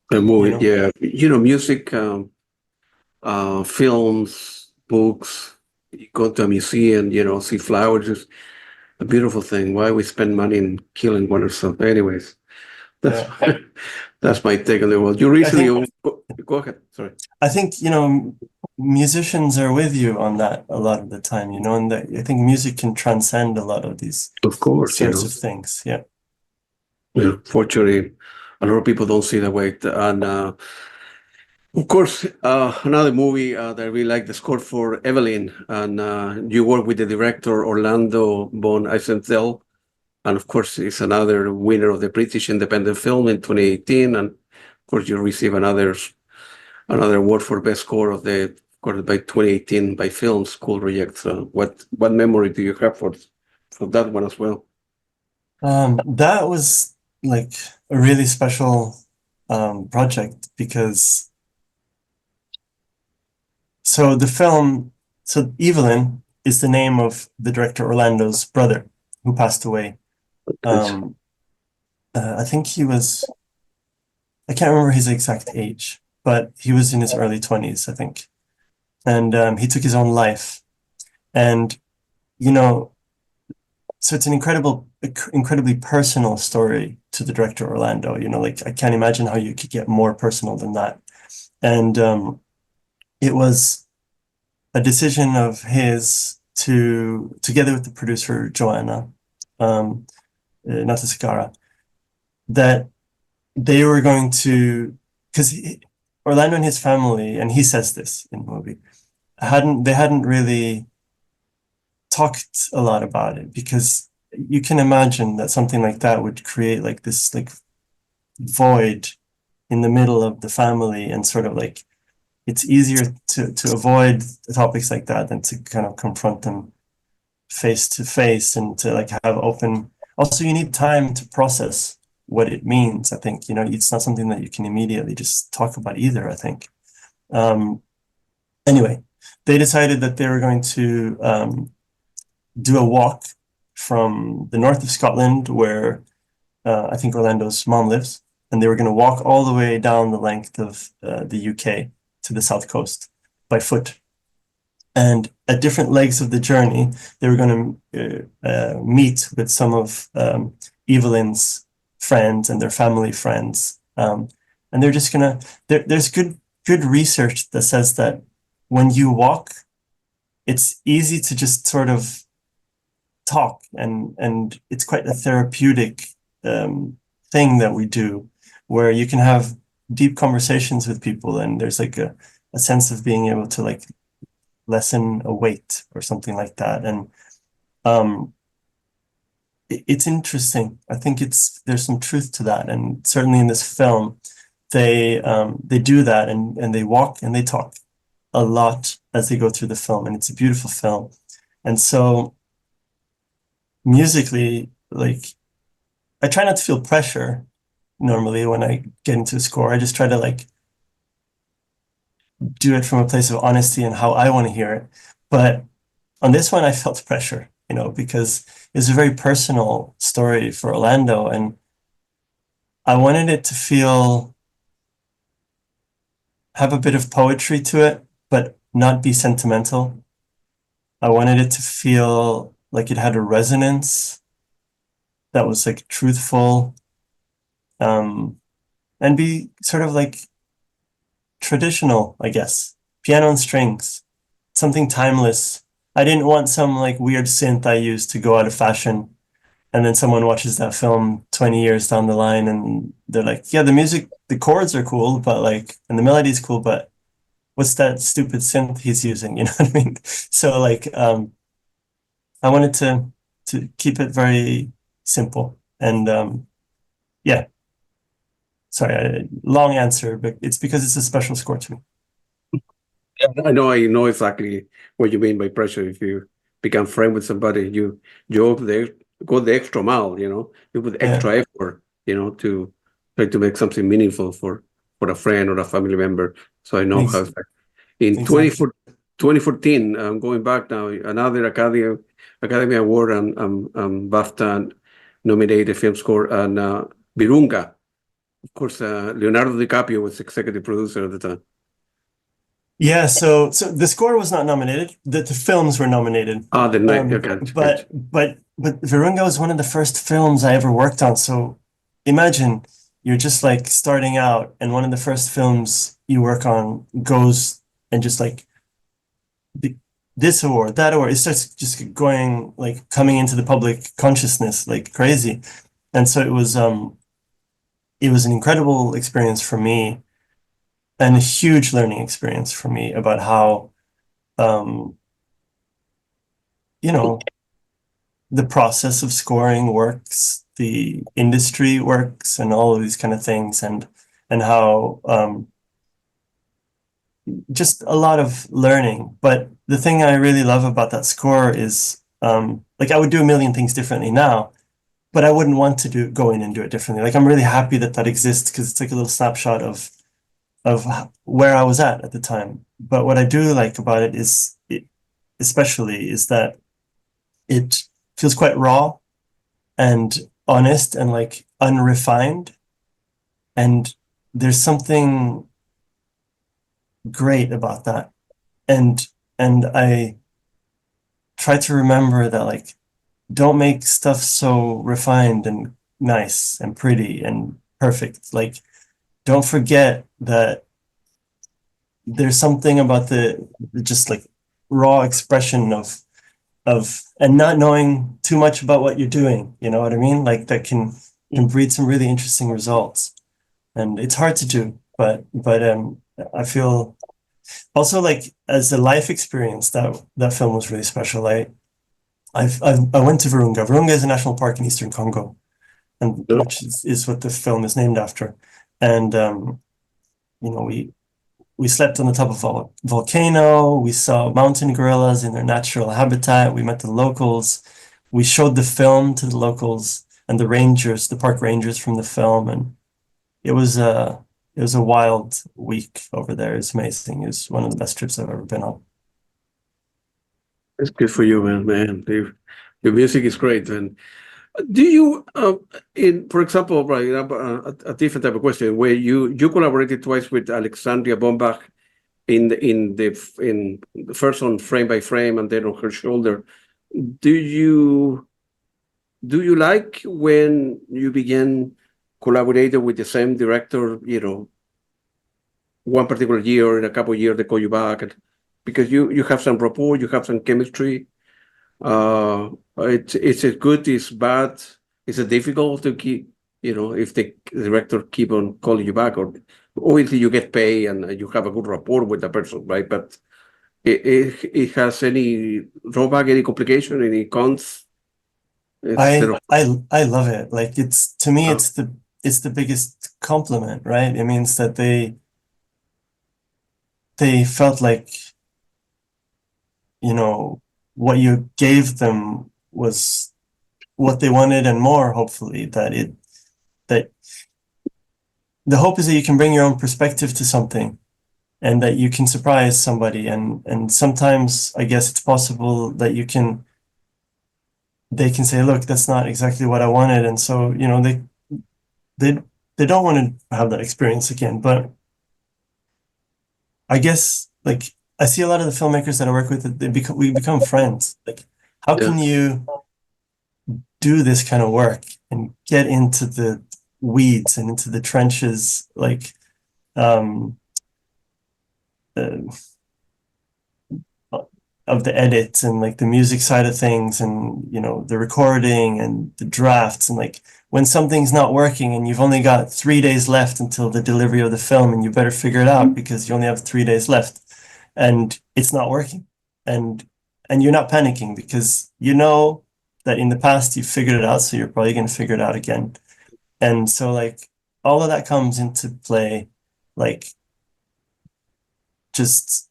The you movie, know. yeah. Music, films, books. You go to a museum, see flowers. It's a beautiful thing. Why we spend money in killing one ourselves? Anyways, that's Yeah. that's my take on the world. You I recently think go ahead. Sorry. I think, musicians are with you on that a lot of the time, and that I think music can transcend a lot of these Of course, sorts of things. Yeah. Fortunately, a lot of people don't see that way. And of course, another movie that I really like the score for Evelyn, and you work with the director Orlando von Einsiedel, and of course, it's another winner of the British Independent Film in 2018, and of course, you receive another award for best score of course, by 2018 by Film School Project. So, what memory do you have for that one as well? That was like a really special project because so Evelyn is the name of the director Orlando's brother who passed away. Nice. I think I can't remember his exact age, but he was in his early 20s, I think. And he took his own life. And, you know, so it's an incredibly personal story to the director Orlando. Like I can't imagine how you could get more personal than that. And it was a decision of his together with the producer Joanna Natasakara, that they were going to, because Orlando and his family, and he says this in the movie, hadn't really talked a lot about it, because you can imagine that something like that would create like this like void in the middle of the family, and sort of like it's easier to avoid topics like that than to kind of confront them face to face, and to like have open. Also, you need time to process what it means. I think, it's not something that you can immediately just talk about either, I think. Anyway, they decided that they were going to do a walk from the north of Scotland, where I think Orlando's mom lives, and they were going to walk all the way down the length of the UK to the south coast by foot. And at different legs of the journey, they were going to meet with some of Evelyn's friends and their family friends. And they're just going to, there's good research that says that when you walk, it's easy to just sort of talk, and it's quite a therapeutic thing that we do, where you can have deep conversations with people, and there's like a sense of being able to like lessen a weight or something like that. And it's interesting. I think there's some truth to that, and certainly in this film they do that, and they walk and they talk a lot as they go through the film, and it's a beautiful film. And so musically, like, I try not to feel pressure normally when I get into a score. I just try to like do it from a place of honesty and how I want to hear it. But on this one, I felt pressure, because it's a very personal story for Orlando, and I wanted it to have a bit of poetry to it, but not be sentimental. I wanted it to feel like it had a resonance that was like truthful, and be sort of like traditional, I guess. Piano and strings, something timeless. I didn't want some like weird synth I used to go out of fashion, and then someone watches that film 20 years down the line and they're like, yeah, the music, the chords are cool, but like, and the melody's cool, but what's that stupid synth he's using? You know what I mean? So like, I wanted to keep it very simple, and yeah. Sorry, long answer, but it's because it's a special score to me. I know exactly what you mean by pressure. If you become friend with somebody, you go the extra mile, you put extra effort, to try to make something meaningful for a friend or a family member. So I know how it's like. In Exactly. 2014, I'm going back now, another Academy Award and BAFTA-nominated film score, and Virunga. Of course, Leonardo Di Caprio was executive producer at the time. Yeah, so the score was not nominated. The films were nominated. The night, okay. But Virunga was one of the first films I ever worked on. So imagine you're just like starting out, and one of the first films you work on goes and just like this award, that award. It starts just going, like, coming into the public consciousness like crazy. And so it was an incredible experience for me, and a huge learning experience for me about how the process of scoring works, the industry works, and all of these kind of things, and how just a lot of learning. But the thing I really love about that score is like, I would do a million things differently now, but I wouldn't want to go in and do it differently. Like, I'm really happy that exists, because it's like a little snapshot of where I was at the time. But what I do like about it is, especially, is that it feels quite raw and honest and like unrefined. And there's something great about that. And I try to remember that, like, don't make stuff so refined and nice and pretty and perfect. Like, don't forget that there's something about the just like raw expression of and not knowing too much about what you're doing, you know what I mean? Like, that can breed some really interesting results. And it's hard to do, but I feel also like, as a life experience, that film was really special. I went to Virunga. Virunga is a national park in eastern Congo, and which is what the film is named after. And we slept on the top of a volcano. We saw mountain gorillas in their natural habitat. We met the locals. We showed the film to the locals and the rangers, the park rangers from the film, and it was a wild week over there. It's amazing. It's one of the best trips I've ever been on. It's good for you, man. Your music is great, and do you, for example, right, a different type of question, where you collaborated twice with Alexandria Bombach in the first on Frame by Frame, and then on Her Shoulder. Do you like when you begin collaborating with the same director, one particular year or in a couple of years they call you back, because you have some rapport, you have some chemistry? It's a good, it's bad, it's a difficult to keep, if the director keep on calling you back, or obviously you get paid and you have a good rapport with the person, right? But it has any drawback, any complication, any cons? I love it. Like, to me, it's the biggest compliment, right? It means that they felt like, what you gave them was what they wanted and more, hopefully. That the hope is that you can bring your own perspective to something, and that you can surprise somebody, and sometimes I guess it's possible that they can say, look, that's not exactly what I wanted, and so they don't want to have that experience again. But I guess, like, I see a lot of the filmmakers that I work with, that we become friends. Like, how can you do this kind of work and get into the weeds and into the trenches, like, of the edits and like the music side of things, and the recording and the drafts, and like, when something's not working and you've only got 3 days left until the delivery of the film, and you better figure it out because you only have 3 days left, and it's not working, and you're not panicking because that in the past you figured it out, so you're probably going to figure it out again. And so, like, all of that comes into play, like, just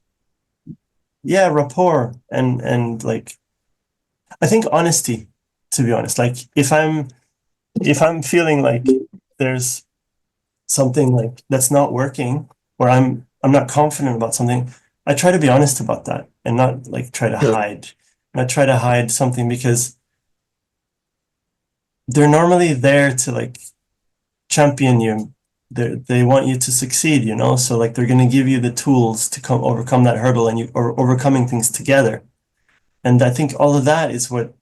rapport, and like I think honesty, to be honest. Like if I'm feeling like there's something like that's not working, or I'm not confident about something, I try to be honest about that and not like try to Yeah. hide. Not try to hide something, because they're normally there to like champion you. They want you to succeed, you know? So like they're gonna give you the tools to overcome that hurdle, and you or overcoming things together. And I think all of that is what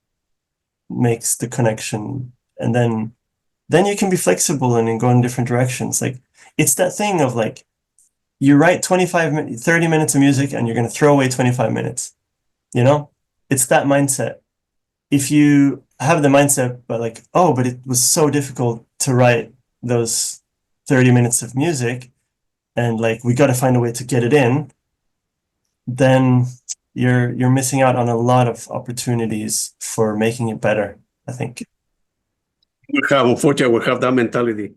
makes the connection. And then you can be flexible and go in different directions. Like it's that thing of like you write 30 minutes of music and you're going to throw away 25 minutes, you know? It's that mindset. If you have the mindset, but like, oh, but it was so difficult to write those 30 minutes of music, and like we got to find a way to get it in, then you're missing out on a lot of opportunities for making it better, I think. Unfortunately, we have that mentality.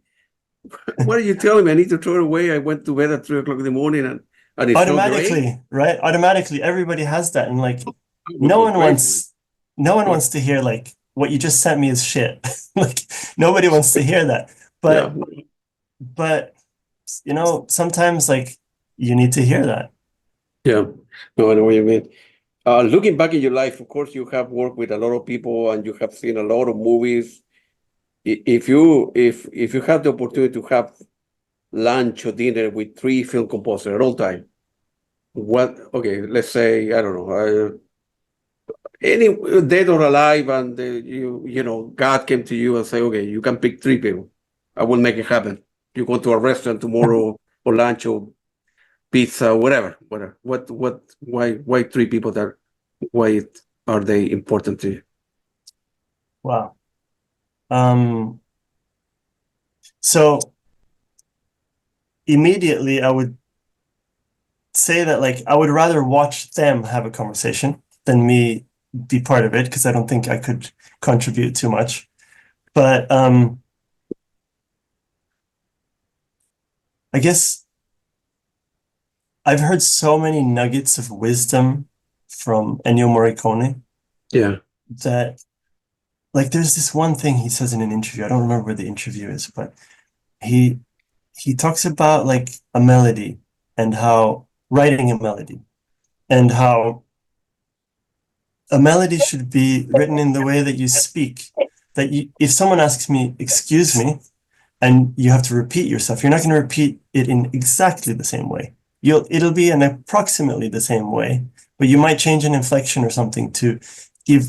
What are you telling me? I need to throw it away. I went to bed at 3 o'clock in the morning and it's not great. Automatically, right? Automatically, everybody has that. And like I would no go one crazy. wants to hear like what you just sent me is shit. Like nobody wants to hear that. Yeah, But you know, sometimes like you need to hear that. yeah. No, I know what you mean. Looking back in your life, of course, you have worked with a lot of people and you have seen a lot of movies. If you have the opportunity to have lunch or dinner with three film composers at all time, what? Okay, let's say I don't know, any dead or alive, and you know God came to you and say, okay, you can pick three people. I will make it happen. You go to a restaurant tomorrow or lunch or pizza, whatever. Why three people that? Why are they important to you? Wow. So immediately I would say that like I would rather watch them have a conversation than me be part of it, because I don't think I could contribute too much. But I guess I've heard so many nuggets of wisdom from Ennio Morricone Yeah, that like there's this one thing he says in an interview. I don't remember where the interview is, but he he talks about like a melody and how writing a melody, and how a melody should be written in the way that you speak. That if someone asks me, excuse me, and you have to repeat yourself, you're not going to repeat it in exactly the same way. It'll be in approximately the same way, but you might change an inflection or something to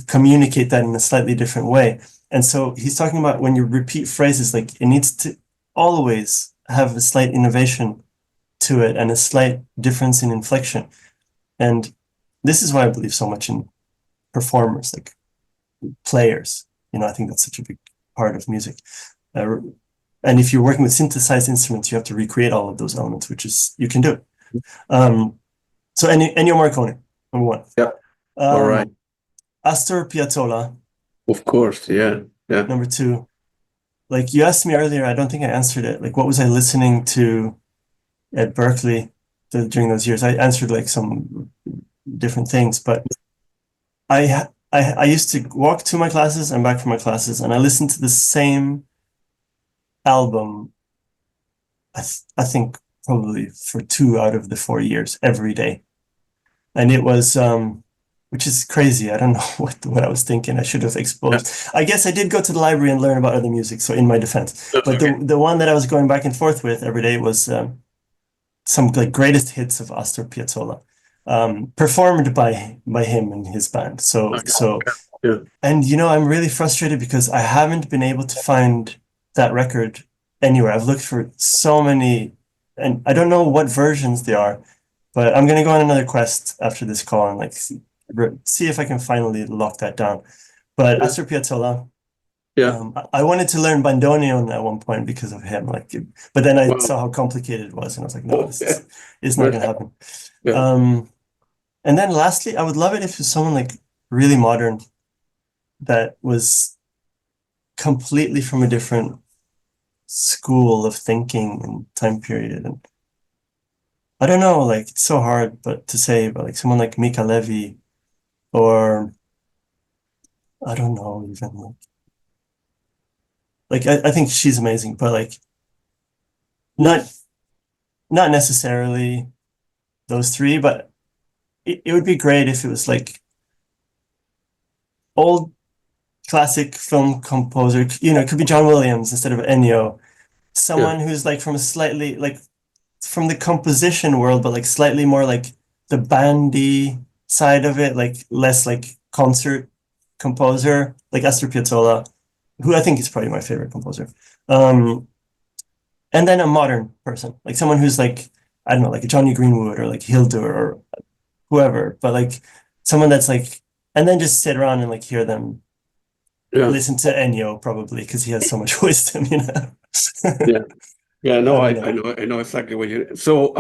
communicate that in a slightly different way. And so he's talking about when you repeat phrases, like it needs to always have a slight innovation to it and a slight difference in inflection. And this is why I believe so much in performers, like players. You know, I think that's such a big part of music. And if you're working with synthesized instruments, you have to recreate all of those elements, which is, you can do it. So Ennio Morricone, number one. yeah. All right. Astor Piazzolla, Of course, yeah, yeah. number two. Like you asked me earlier, I don't think I answered it. Like, what was I listening to at Berklee during those years? I answered like some different things, but I used to walk to my classes and back from my classes, and I listened to the same album, I think probably for 2 out of the 4 years every day. And it was which is crazy. I don't know what I was thinking. I should have exposed. I guess I did go to the library and learn about other music, so in my defense. That's But okay. the one that I was going back and forth with every day was some like greatest hits of Astor Piazzolla, performed by him and his band. Yeah. And you know, I'm really frustrated because I haven't been able to find that record anywhere. I've looked for so many, and I don't know what versions they are, but I'm gonna go on another quest after this call and like see if I can finally lock that down. But Yeah. Astor Piazzolla, Yeah. I wanted to learn bandoneon at one point because of him, like, but then I Wow. saw how complicated it was, and I was like, no, Oh, yeah. it's not gonna happen. Yeah. And then lastly, I would love it if it was someone like really modern that was completely from a different school of thinking and time period. And I don't know, like it's so hard but to say, but like someone like Mika Levy or I don't know, even like I think she's amazing, but like not not necessarily those three, but it would be great if it was like old classic film composer, you know, it could be John Williams instead of Ennio, Yeah, someone who's like from a slightly like from the composition world, but like slightly more like the bandy side of it, like less like concert composer, like Astor Piazzolla, who I think is probably my favorite composer. Um, and then a modern person, like someone who's like, I don't know, like a Johnny Greenwood or like Hildur or whoever, but like someone that's like, and then just sit around and like hear them yeah, listen to Ennio probably because he has so much wisdom, you know. yeah, yeah. I No, don't know. I know exactly what you. So,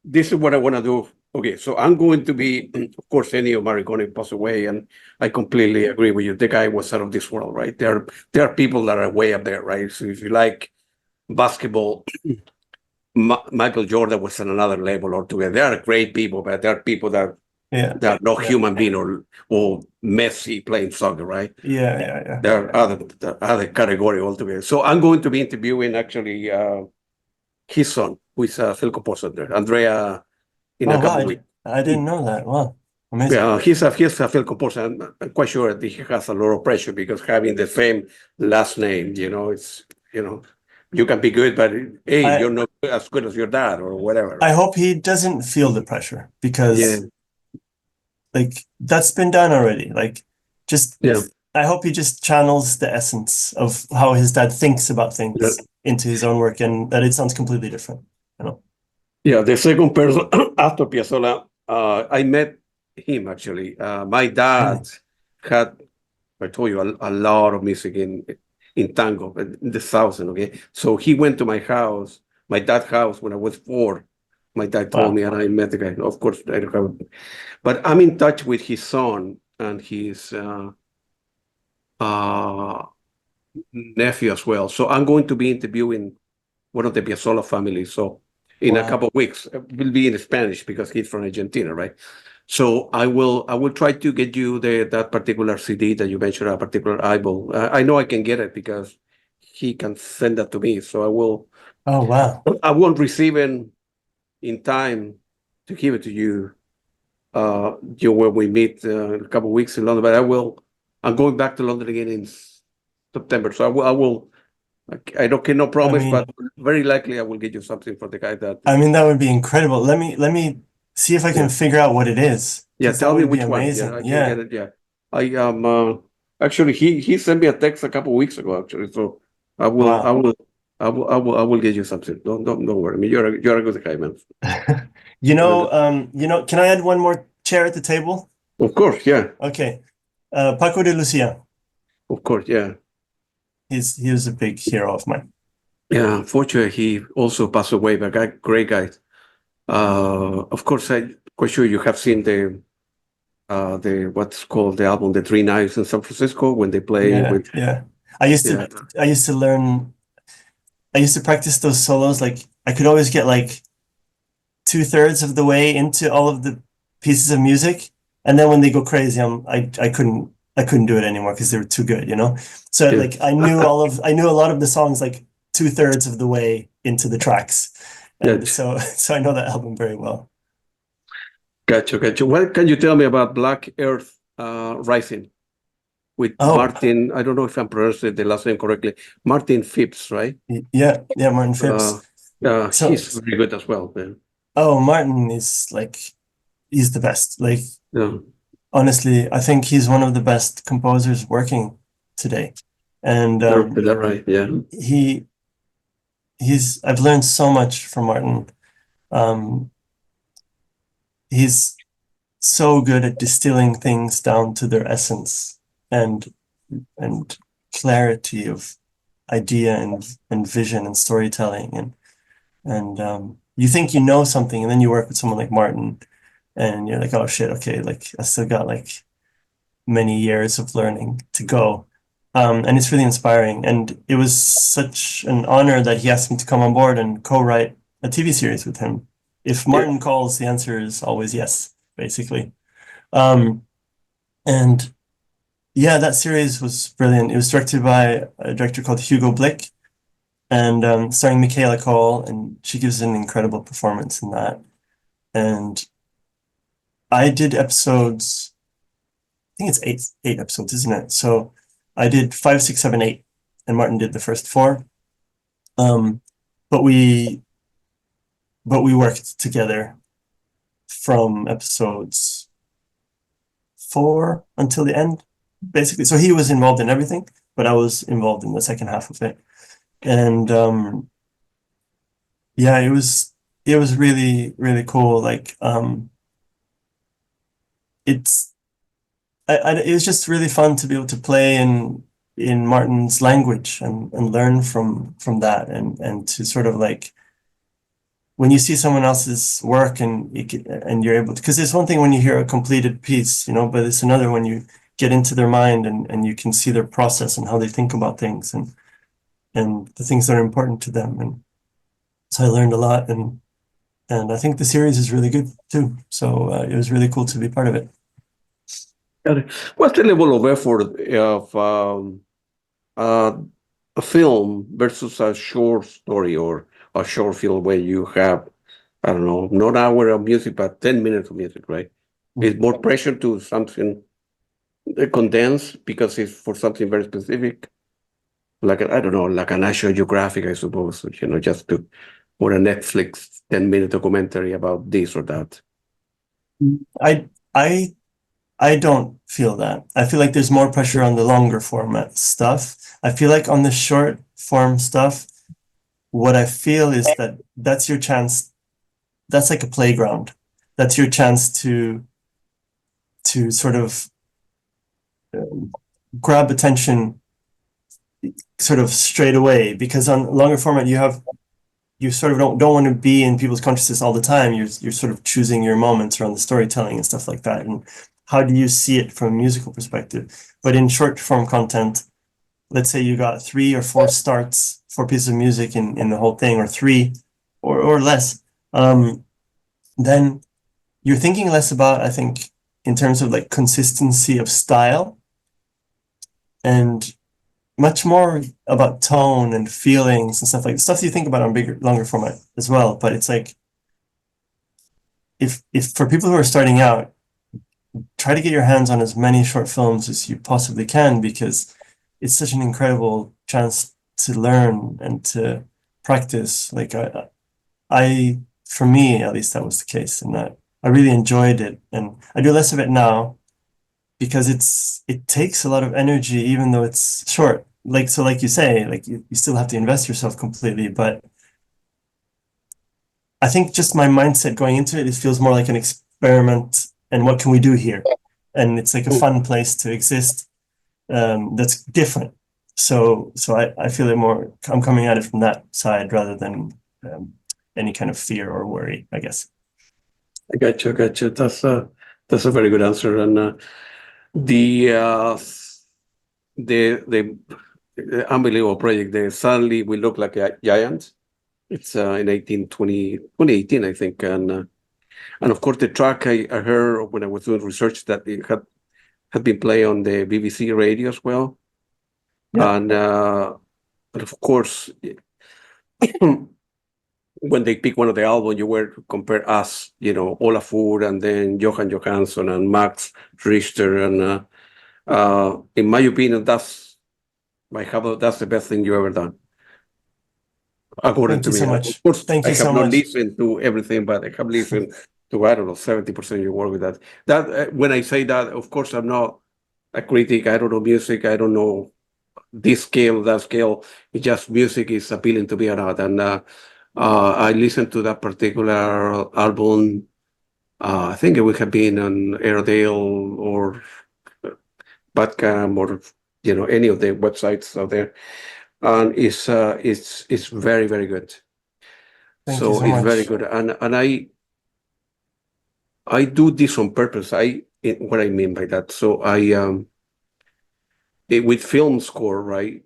this is what I want to do. Okay, so I'm going to be, of course, Ennio Morricone passed away, and I completely agree with you. The guy was out of this world, right? There are people that are way up there, right? So if you like basketball, Michael Jordan was on another level altogether. There are great people, but there are people Yeah, that are not yeah, human being or Messi playing soccer, right? yeah. There are other category altogether. So I'm going to be interviewing actually his son, who is a film composer there, Andrea, in a Oh wow, couple of weeks. I didn't know that. Wow, amazing. Yeah, he's a film composer. I'm quite sure that he has a lot of pressure because having the same last name, it's you can be good, but hey, I you're not as good as your dad or whatever, I right? hope he doesn't feel the pressure Yeah, because like that's been done already. Like just yeah, I hope he just channels the essence of how his dad thinks about yeah. things into his own work and that it sounds completely different, you know. Yeah, the second person after Piazzolla, I met him actually. My Really? dad had, I told you, a lot of music in tango in the thousand. Okay, so he went to my house, my dad's house when I was 4. My dad told Wow. me, and I met the guy. Of course, I don't have, but I'm in touch with his son and his uh, nephew as well. So I'm going to be interviewing one of the Piazzolla families. So in a Wow. couple of weeks, it will be in Spanish because he's from Argentina, right? So I will try to get you that particular CD that you mentioned, a particular album. I know I can get it because he can send that to me. So Oh wow. I won't receive it in time to give it to you. When we meet in a couple of weeks in London, but I will. I'm going back to London again in September. So I will. I don't can no I promise, but mean, very likely I will get you something for the guy that. that would be incredible. Let me see if I can Yeah, figure out what it is yeah. because that Tell me would be which one. Yeah, amazing. I can Yeah. get it. Yeah, I actually he sent me a text a couple of weeks ago actually. So I will I Wow. will I will get you something. Don't worry. I mean you're a good guy, man. You're a good. Can I add one more chair at the table? Of course, yeah. Okay. Paco de Lucia. Of course, yeah. He was a big hero of mine. Yeah. Unfortunately, he also passed away. But guy, great guy. Of course, I quite sure you have seen the what's called the album, The Three Knives in San Francisco when they play Yeah, with. yeah. I used Yeah, to I used to learn I used to practice those solos. Like I could always get like 2/3 of the way into all of the pieces of music, and then when they go crazy, I couldn't do it anymore because they were too good, you know. So yeah, like I knew a lot of the songs like 2/3 of the way into the tracks, and gotcha, so I know that album very well. gotcha. What can you tell me about Black Earth Rising with Oh, Martin? I don't know if I'm pronouncing the last name correctly. Martin Phipps, right? yeah, yeah, Martin Uh, Phipps. So he's very good as well, man. oh, Martin is like he's the best. Like Yeah, honestly, I think he's one of the best composers working today. And is that right? Yeah, he I've learned so much from Martin. Um, he's so good at distilling things down to their essence and and clarity of idea and vision and storytelling and you think you know something and then you work with someone like Martin and you're like, oh shit, okay, like I still got like many years of learning to go. And it's really inspiring. And it was such an honor that he asked me to come on board and co-write a TV series with him. If yeah, Martin calls, the answer is always yes, basically. Um, and Yeah, that series was brilliant. It was directed by a director called Hugo Blick, and starring Michaela Cole, and she gives an incredible performance in that. And I did episodes, I think it's eight episodes, isn't it? So I did 5, 6, 7, 8, and Martin did the first 4. But we worked together from episodes 4 until the end, basically. So he was involved in everything, but I was involved in the second half of it. And yeah, it was really, really cool. Like it was just really fun to be able to play in Martin's language and learn from that, and to sort of like, when you see someone else's work and you're able to, because it's one thing when you hear a completed piece, but it's another when you get into their mind and you can see their process and how they think about things and the things that are important to them. And so I learned a lot, and I think the series is really good too. So it was really cool to be part of it. What's the level of effort of a film versus a short story or a short film where you have, I don't know, not an hour of music, but 10 minutes of music, right? It's more pressure to something condensed because it's for something very specific, like, I don't know, like a National Geographic, I suppose, just to, or a Netflix 10-minute documentary about this or that. I don't feel that. I feel like there's more pressure on the longer format stuff. I feel like on the short form stuff, what I feel is that that's your chance. That's like a playground. That's your chance to sort of grab attention sort of straight away, because on longer format you sort of don't want to be in people's consciousness all the time. You're sort of choosing your moments around the storytelling and stuff like that. And how do you see it from a musical perspective? But in short form content, let's say you got 3 or 4 starts, 4 pieces of music in the whole thing, or 3 or less, then you're thinking less about, I think, in terms of like consistency of style, and much more about tone and feelings and stuff like stuff you think about on bigger, longer format as well. But it's like, if for people who are starting out, try to get your hands on as many short films as you possibly can, because it's such an incredible chance to learn and to practice. Like I for me, at least, that was the case, and that I really enjoyed it. And I do less of it now because it takes a lot of energy, even though it's short. Like you say, like you still have to invest yourself completely. But I think just my mindset going into it feels more like an experiment. And what can we do here? And it's like a fun place to exist. That's different. So I feel it more. I'm coming at it from that side rather than any kind of fear or worry, I guess. I got you. That's a very good answer. And the unbelievable project, the Suddenly We Look Like Giants. It's in 2018, I think. And of course, the track I heard when I was doing research, that it had been played on the BBC radio as well. Yeah. And but of course, when they pick one of the albums, you were to compare us, Olafur, and then Johan Johansson and Max Richter. And in my opinion, that's the best thing you ever done. According to me. Thank you so much. Of course, Thank you I have so not much. listened to everything, but I have listened to, I don't know, 70% of your work with that. That when I say that, of course, I'm not a critic. I don't know music. I don't know this scale, that scale. It's just music is appealing to me or not. And I listened to that particular album. I think it would have been on Airedale or Bandcamp or any of the websites out there, and it's very, very good. Thank you so much. It's very good, and I do this on purpose. What I mean by that. So with film score, right?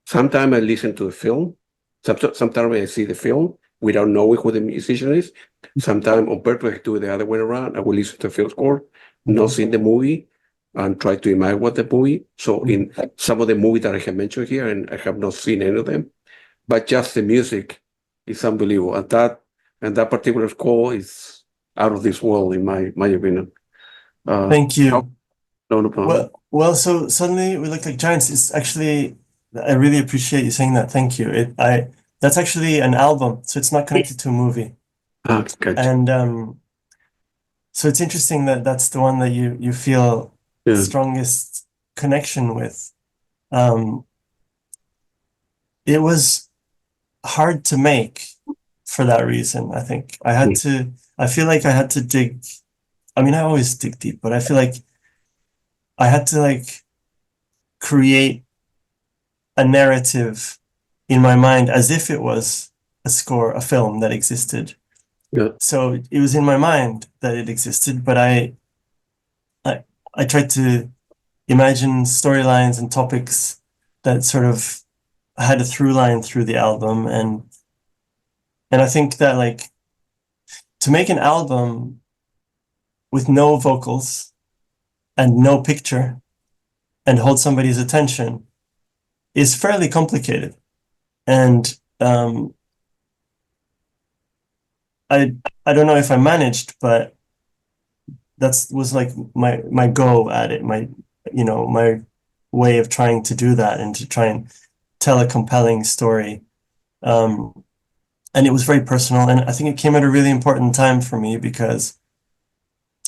Sometimes I listen to the film. Sometimes I see the film without knowing who the musician is. Sometimes on purpose I do it the other way around. I will listen to the film score, not seeing the movie, and try to imagine what the movie. So in some of the movies that I have mentioned here, and I have not seen any of them, but just the music is unbelievable. And that particular score is out of this world, in my opinion. Thank you. No problem. Well, so suddenly we look like giants. It's actually, I really appreciate you saying that. Thank you. That's actually an album, so it's not connected to a movie. Gotcha. And so it's interesting that that's the one that you feel Yeah. strongest connection with. It was hard to make for that reason. I think I feel like I had to dig. I mean, I always dig deep, but I feel like I had to like create a narrative in my mind as if it was a film that existed. Yeah. So it was in my mind that it existed, but I tried to imagine storylines and topics that sort of had a through line through the album, and I think that like to make an album with no vocals and no picture and hold somebody's attention is fairly complicated. And I don't know if I managed, but that was like my go at it, my way of trying to do that and to try and tell a compelling story. And it was very personal, and I think it came at a really important time for me because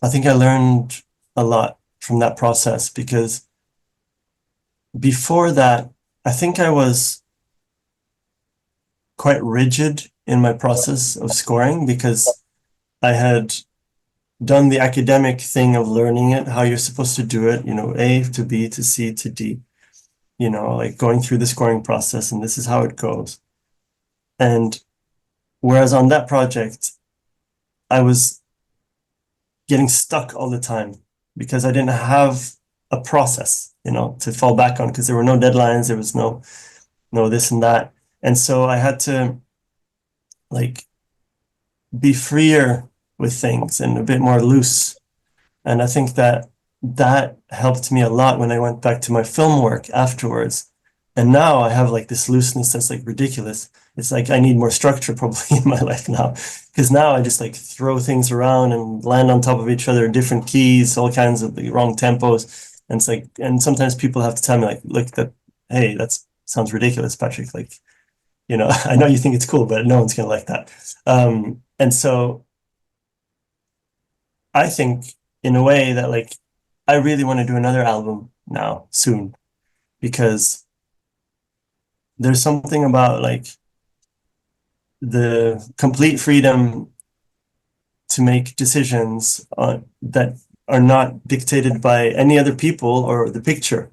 I think I learned a lot from that process, because before that, I think I was quite rigid in my process of scoring because I had done the academic thing of learning it, how you're supposed to do it, A to B to C to D, like going through the scoring process, and this is how it goes. And whereas on that project, I was getting stuck all the time because I didn't have a process, to fall back on, because there were no deadlines, there was no this and that. And so I had to like be freer with things and a bit more loose. And I think that helped me a lot when I went back to my film work afterwards. And now I have like this looseness that's like ridiculous. It's like I need more structure probably in my life now, because now I just like throw things around and land on top of each other in different keys, all kinds of the wrong tempos. And it's like, and sometimes people have to tell me like, look, hey, that sounds ridiculous, Patrick. Like, I know you think it's cool, but no one's gonna like that. And so I think in a way that like I really want to do another album now soon, because there's something about like the complete freedom to make decisions that are not dictated by any other people or the picture,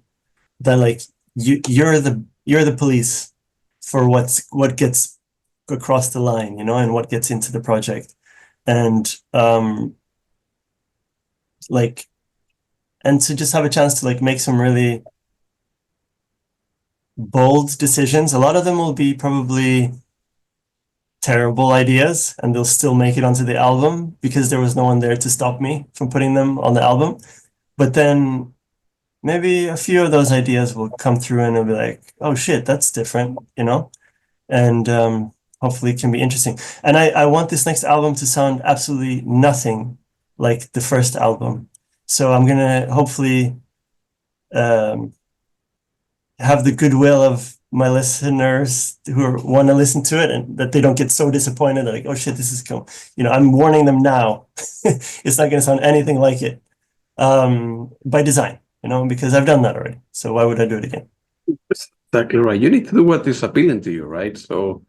that like you're the police for what gets across the line, and what gets into the project. And like, and to just have a chance to like make some really bold decisions. A lot of them will be probably terrible ideas, and they'll still make it onto the album because there was no one there to stop me from putting them on the album. But then maybe a few of those ideas will come through and it'll be like, oh shit, that's different, and hopefully it can be interesting. And I want this next album to sound absolutely nothing like the first album. So I'm gonna hopefully have the goodwill of my listeners who want to listen to it, and that they don't get so disappointed. They're like, oh shit, this is cool. I'm warning them now. It's not going to sound anything like it, by design, because I've done that already. So why would I do it again? Exactly right. You need to do what is appealing to you, right? So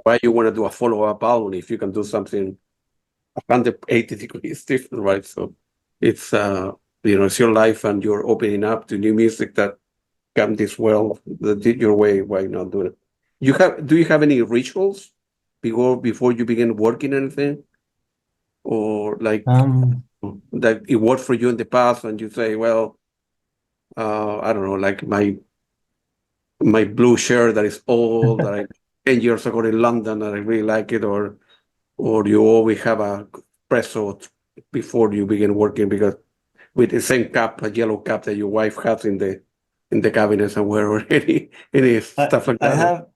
why you want to do a follow-up album if you can do something 180 degrees different, right? So it's it's your life, and you're opening up to new music that come this well, that did your way. Why not do it? Do you have any rituals before you begin working anything, or like that it worked for you in the past, and you say, well, I don't know, like my blue shirt that is old that I 10 years ago in London, and I really like it, or you always have a espresso before you begin working because with the same cap, a yellow cap that your wife has in the cabinet somewhere, or any stuff like that?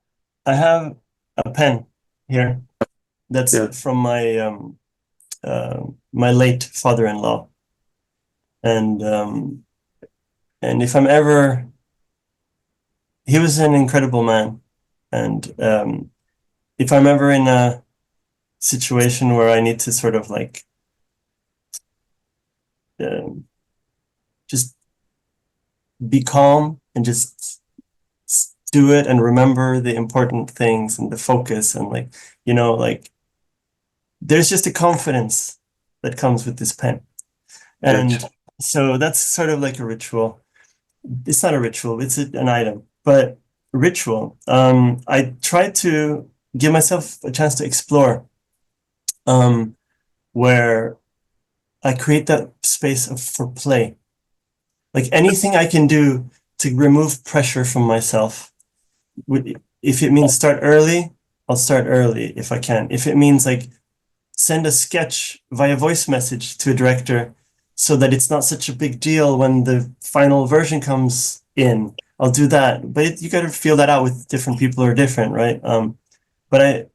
I have a pen here that's Yeah. from my late father-in-law, and if I'm ever, he was an incredible man, and if I'm ever in a situation where I need to sort of like just be calm and just do it and remember the important things and the focus, and like, like there's just a confidence that comes with this pen. And Gotcha. so that's sort of like a ritual. It's not a ritual, it's an item, but ritual. I try to give myself a chance to explore, where I create that space for play. Like anything I can do to remove pressure from myself. If it means start early, I'll start early if I can. If it means like send a sketch via voice message to a director so that it's not such a big deal when the final version comes in, I'll do that. But you got to feel that out with different people who are different, right? But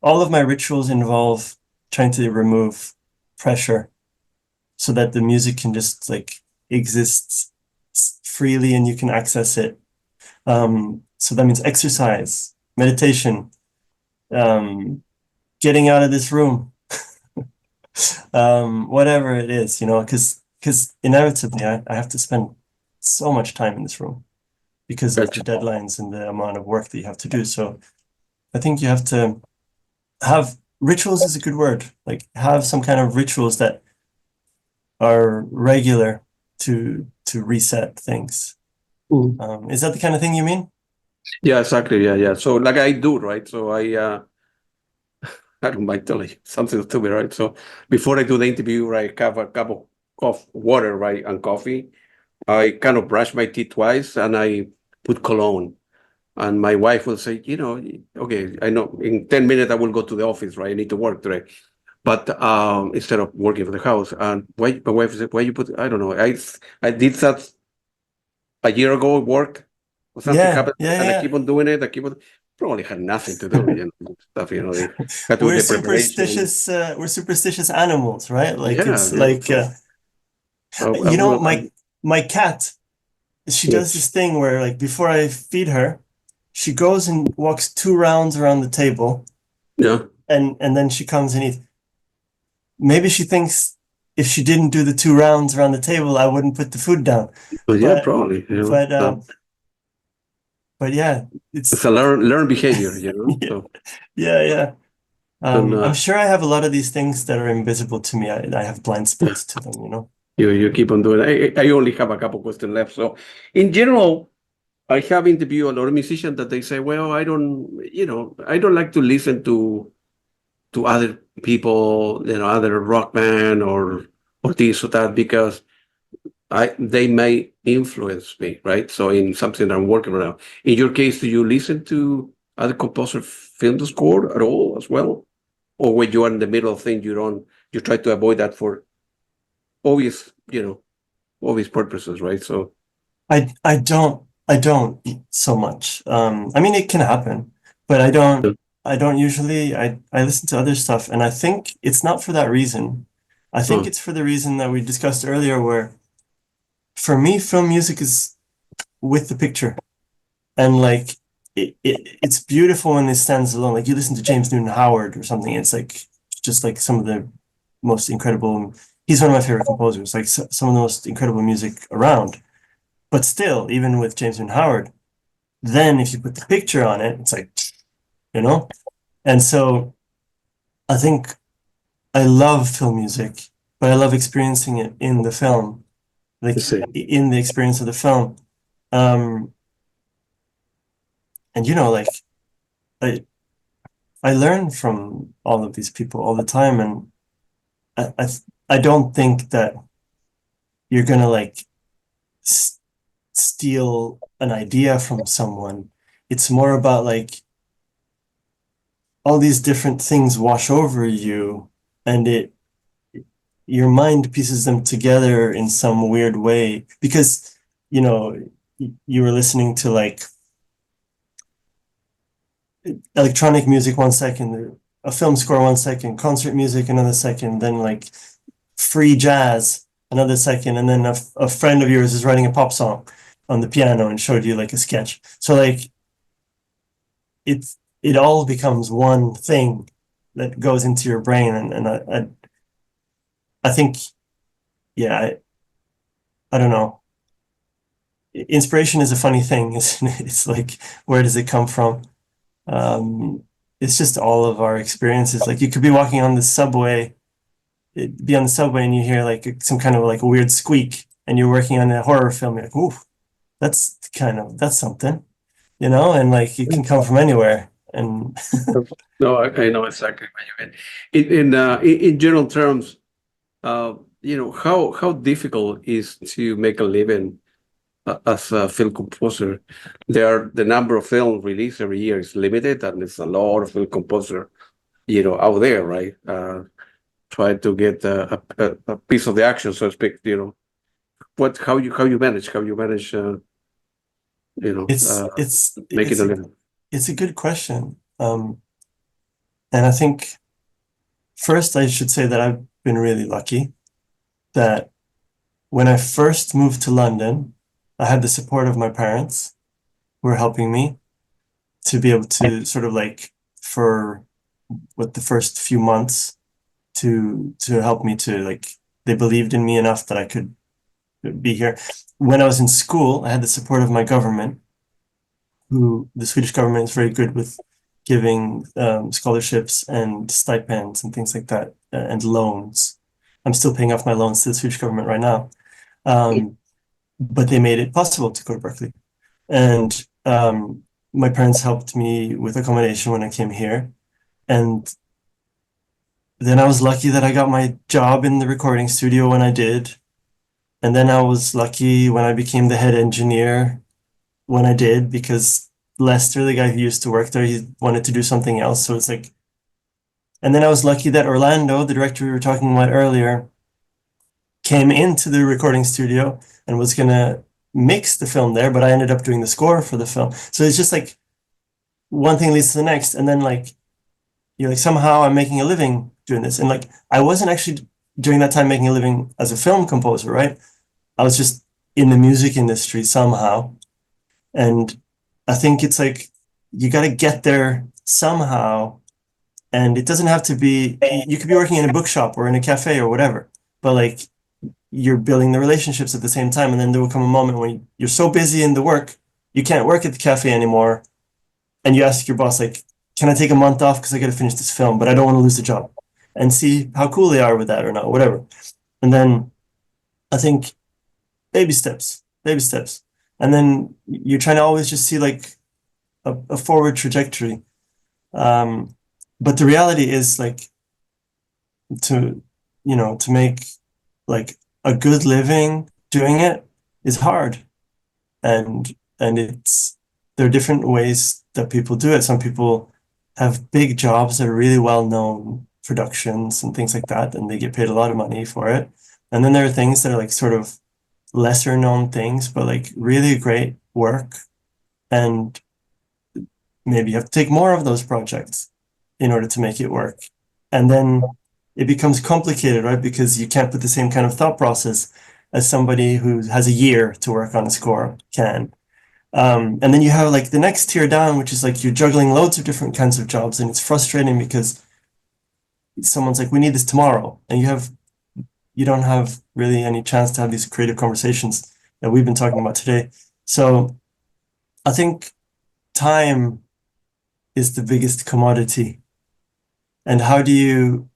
all of my rituals involve trying to remove pressure so that the music can just like exist freely and you can access it. So that means exercise, meditation, getting out of this room, whatever it is, because inevitably I have to spend so much time in this room because of the deadlines and the amount of work that you have to do. So I think you have to have rituals is a good word, like have some kind of rituals that are regular to reset things. Is that the kind of thing you mean? Yeah, exactly. Yeah. So like I do, right? So I don't mind telling you something stupid, right? So before I do the interview, right, have a cup of water, right, and coffee. I kind of brush my teeth twice and I put cologne. And my wife will say, okay, I know in 10 minutes I will go to the office, right? I need to work today. But instead of working for the house, and why my wife said, why you put, I don't know. I did that a year ago at work or something happened, and I keep on doing it. I keep on, probably had nothing to do, stuff, they had to do the preparation. We're superstitious animals, right? Like it's Yeah. like, I will, my cat, she does yes. this thing where like before I feed her, she goes and walks 2 rounds around the table, Yeah. and then she comes and eats. Maybe she thinks if she didn't do the 2 rounds around the table, I wouldn't put the food down. But yeah, But probably. but yeah, It's a learn behavior, So, yeah. and, I'm sure I have a lot of these things that are invisible to me. I have blind spots to them, you keep on doing it. I only have a couple questions left. So, in general, I have interviewed a lot of musicians that they say, well, I don't like to listen to other people, other rock band or this or that because they may influence me, right? So in something I'm working on. In your case, do you listen to other composer film the score at all as well? Or when you are in the middle of things, you try to avoid that for obvious, obvious purposes, right? So I don't so much. I mean, it can happen, but I don't usually. I listen to other stuff, and I think it's not for that reason. I think it's for the reason that we discussed earlier, where for me, film music is with the picture, and like it's beautiful when it stands alone. Like you listen to James Newton Howard or something, it's like just like some of the most incredible. He's one of my favorite composers. Like some of the most incredible music around. But still, even with James Newton Howard, then if you put the picture on it, it's like, And so I think I love film music, but I love experiencing it in the film, like in the experience of the film. And like I learn from all of these people all the time, and I don't think that you're gonna like steal an idea from someone. It's more about like all these different things wash over you, and your mind pieces them together in some weird way, because, you know, you were listening to like electronic music 1 second, a film score 1 second, concert music another second, then like free jazz another second, and then a friend of yours is writing a pop song on the piano and showed you like a sketch. So like it all becomes one thing that goes into your brain, and I think, yeah, I don't know. Inspiration is a funny thing, isn't it? It's like, where does it come from? It's just all of our experiences. Like you could be walking on the subway, be on the subway, and you hear like some kind of like a weird squeak, and you're working on a horror film. You're like, ooh, that's something, you know, and like it can come from anywhere. And No, I know exactly what you mean. In general terms, you know, how difficult is to make a living as a film composer? The number of films released every year is limited, and there's a lot of film composer, you know, out there, right? Try to get a piece of the action, so to speak. You know, how you manage, you know, making a living. It's a good question. And I think first I should say that I've been really lucky that when I first moved to London, I had the support of my parents who were helping me to be able to sort of like, for what, the first few months, to help me to like, they believed in me enough that I could be here. When I was in school, I had the support of my government, who, the Swedish government is very good with giving scholarships and stipends and things like that, and loans. I'm still paying off my loans to the Swedish government right now. But they made it possible to go to Berklee. And my parents helped me with accommodation when I came here. And then I was lucky that I got my job in the recording studio when I did. And then I was lucky when I became the head engineer when I did, because Lester, the guy who used to work there, he wanted to do something else. So it's like, and then I was lucky that Orlando, the director we were talking about earlier, came into the recording studio and was gonna mix the film there, but I ended up doing the score for the film. So it's just like one thing leads to the next, and then like you're like, somehow I'm making a living doing this. And like I wasn't actually during that time making a living as a film composer, right? I was just in the music industry somehow. And I think it's like you got to get there somehow, and it doesn't have to be, you could be working in a bookshop or in a cafe or whatever, but like you're building the relationships at the same time. And then there will come a moment when you're so busy in the work, you can't work at the cafe anymore, and you ask your boss like, can I take a month off because I got to finish this film, but I don't want to lose the job, and see how cool they are with that or not, whatever. And then I think baby steps. And then you're trying to always just see like a forward trajectory. But the reality is like, to make like a good living doing it is hard. And there are different ways that people do it. Some people have big jobs that are really well-known productions and things like that, and they get paid a lot of money for it. And then there are things that are like sort of lesser known things, but like really great work. And maybe you have to take more of those projects in order to make it work. And then it becomes complicated, right? Because you can't put the same kind of thought process as somebody who has a year to work on a score can. And then you have like the next tier down, which is like you're juggling loads of different kinds of jobs, and it's frustrating because someone's like, we need this tomorrow, and you don't have really any chance to have these creative conversations that we've been talking about today. So I think time is the biggest commodity. And how do you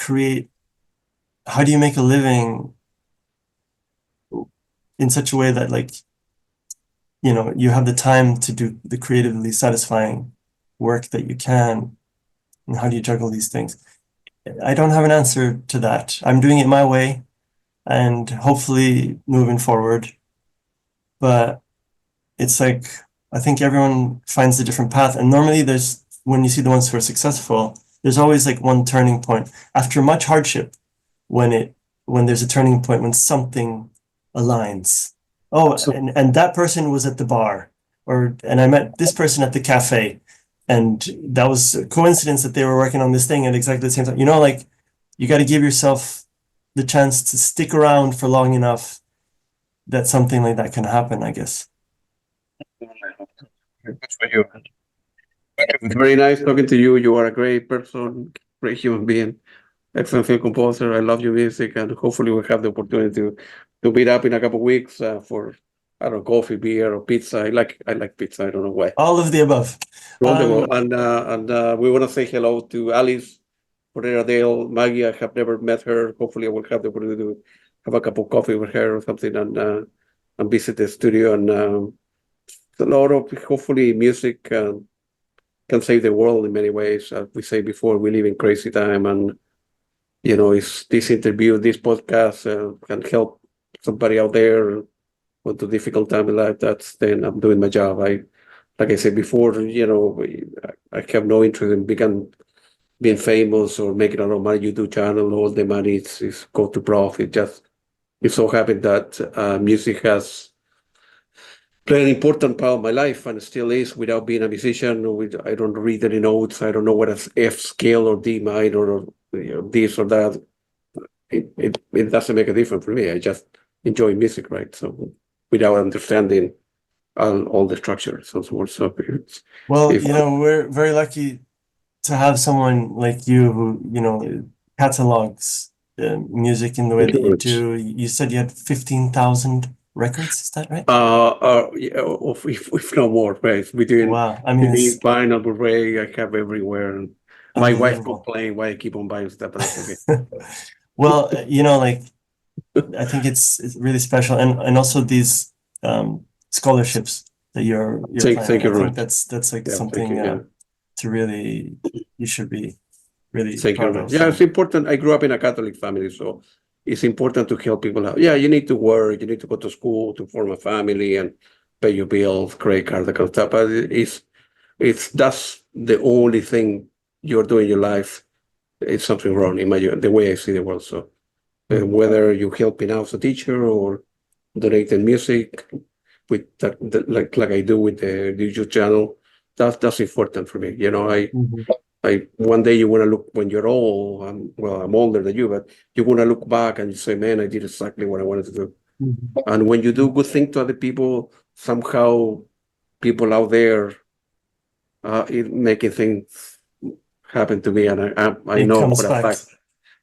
make a living in such a way that like, you have the time to do the creatively satisfying work that you can, and how do you juggle these things? I don't have an answer to that. I'm doing it my way and hopefully moving forward. But it's like, I think everyone finds a different path. And normally when you see the ones who are successful, there's always like one turning point after much hardship when there's a turning point, when something aligns. Oh, and that person was at the bar, and I met this person at the cafe, and that was a coincidence that they were working on this thing at exactly the same time. You know, like, you got to give yourself the chance to stick around for long enough that something like that can happen, I guess. Good for you. It's very nice talking to you. You are a great person, great human being, excellent film composer. I love your music, and hopefully we'll have the opportunity to meet up in a couple of weeks for, I don't know, coffee, beer, or pizza. I like pizza. I don't know why. All of the above. And we want to say hello to Alice Dale, Maggie. I have never met her. Hopefully I will have the opportunity to have a cup of coffee with her or something, and visit the studio. And a lot of, hopefully, music can save the world in many ways. As we say before, we live in crazy time, and it's this interview, this podcast can help somebody out there going through difficult time in life. Then I'm doing my job. Like I said before, I have no interest in being famous or making a lot of money. YouTube channel, all the money is go to profit. It so happened that music has played an important part of my life, and still is. Without being a musician, I don't read any notes. I don't know what an F scale or D minor or this or that. It doesn't make a difference for me. I just enjoy music, right? So without understanding all the structures and so on. So well, we're very lucky to have someone like you who catalogs music in the way that you do. You said you had 15,000 records, is that right? If no more, right? Wow. I mean, it's vinyl, Blu-ray, I have everywhere. And my wife complained why I keep on buying stuff, but that's okay. Well, like, I think it's really special, and also these scholarships that you're Thank you, I think that's like something to really, you should be really proud of. Yeah, it's important. I grew up in a Catholic family, so it's important to help people out. Yeah, you need to work, you need to go to school to form a family and pay your bills, credit card, that kind of stuff. But that's the only thing you're doing in your life. It's something wrong in the way I see the world. So whether you're helping out as a teacher or donating music with like I do with the YouTube channel, that's important for me. One day you want to look, when you're old, I'm older than you, but you want to look back and you say, man, I did exactly what I wanted to do. And when you do good things to other people, somehow people out there making things happen to me, and I know for a fact.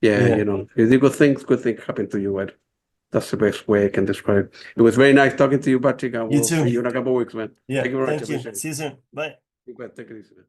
Yeah, you do good things happen to you. And that's the best way I can describe it. It was very nice talking to you, Patrick. And You too. See you in a couple of weeks, man. Yeah, Thank you very much. Thank you. See you soon. Bye. Take it easy, man.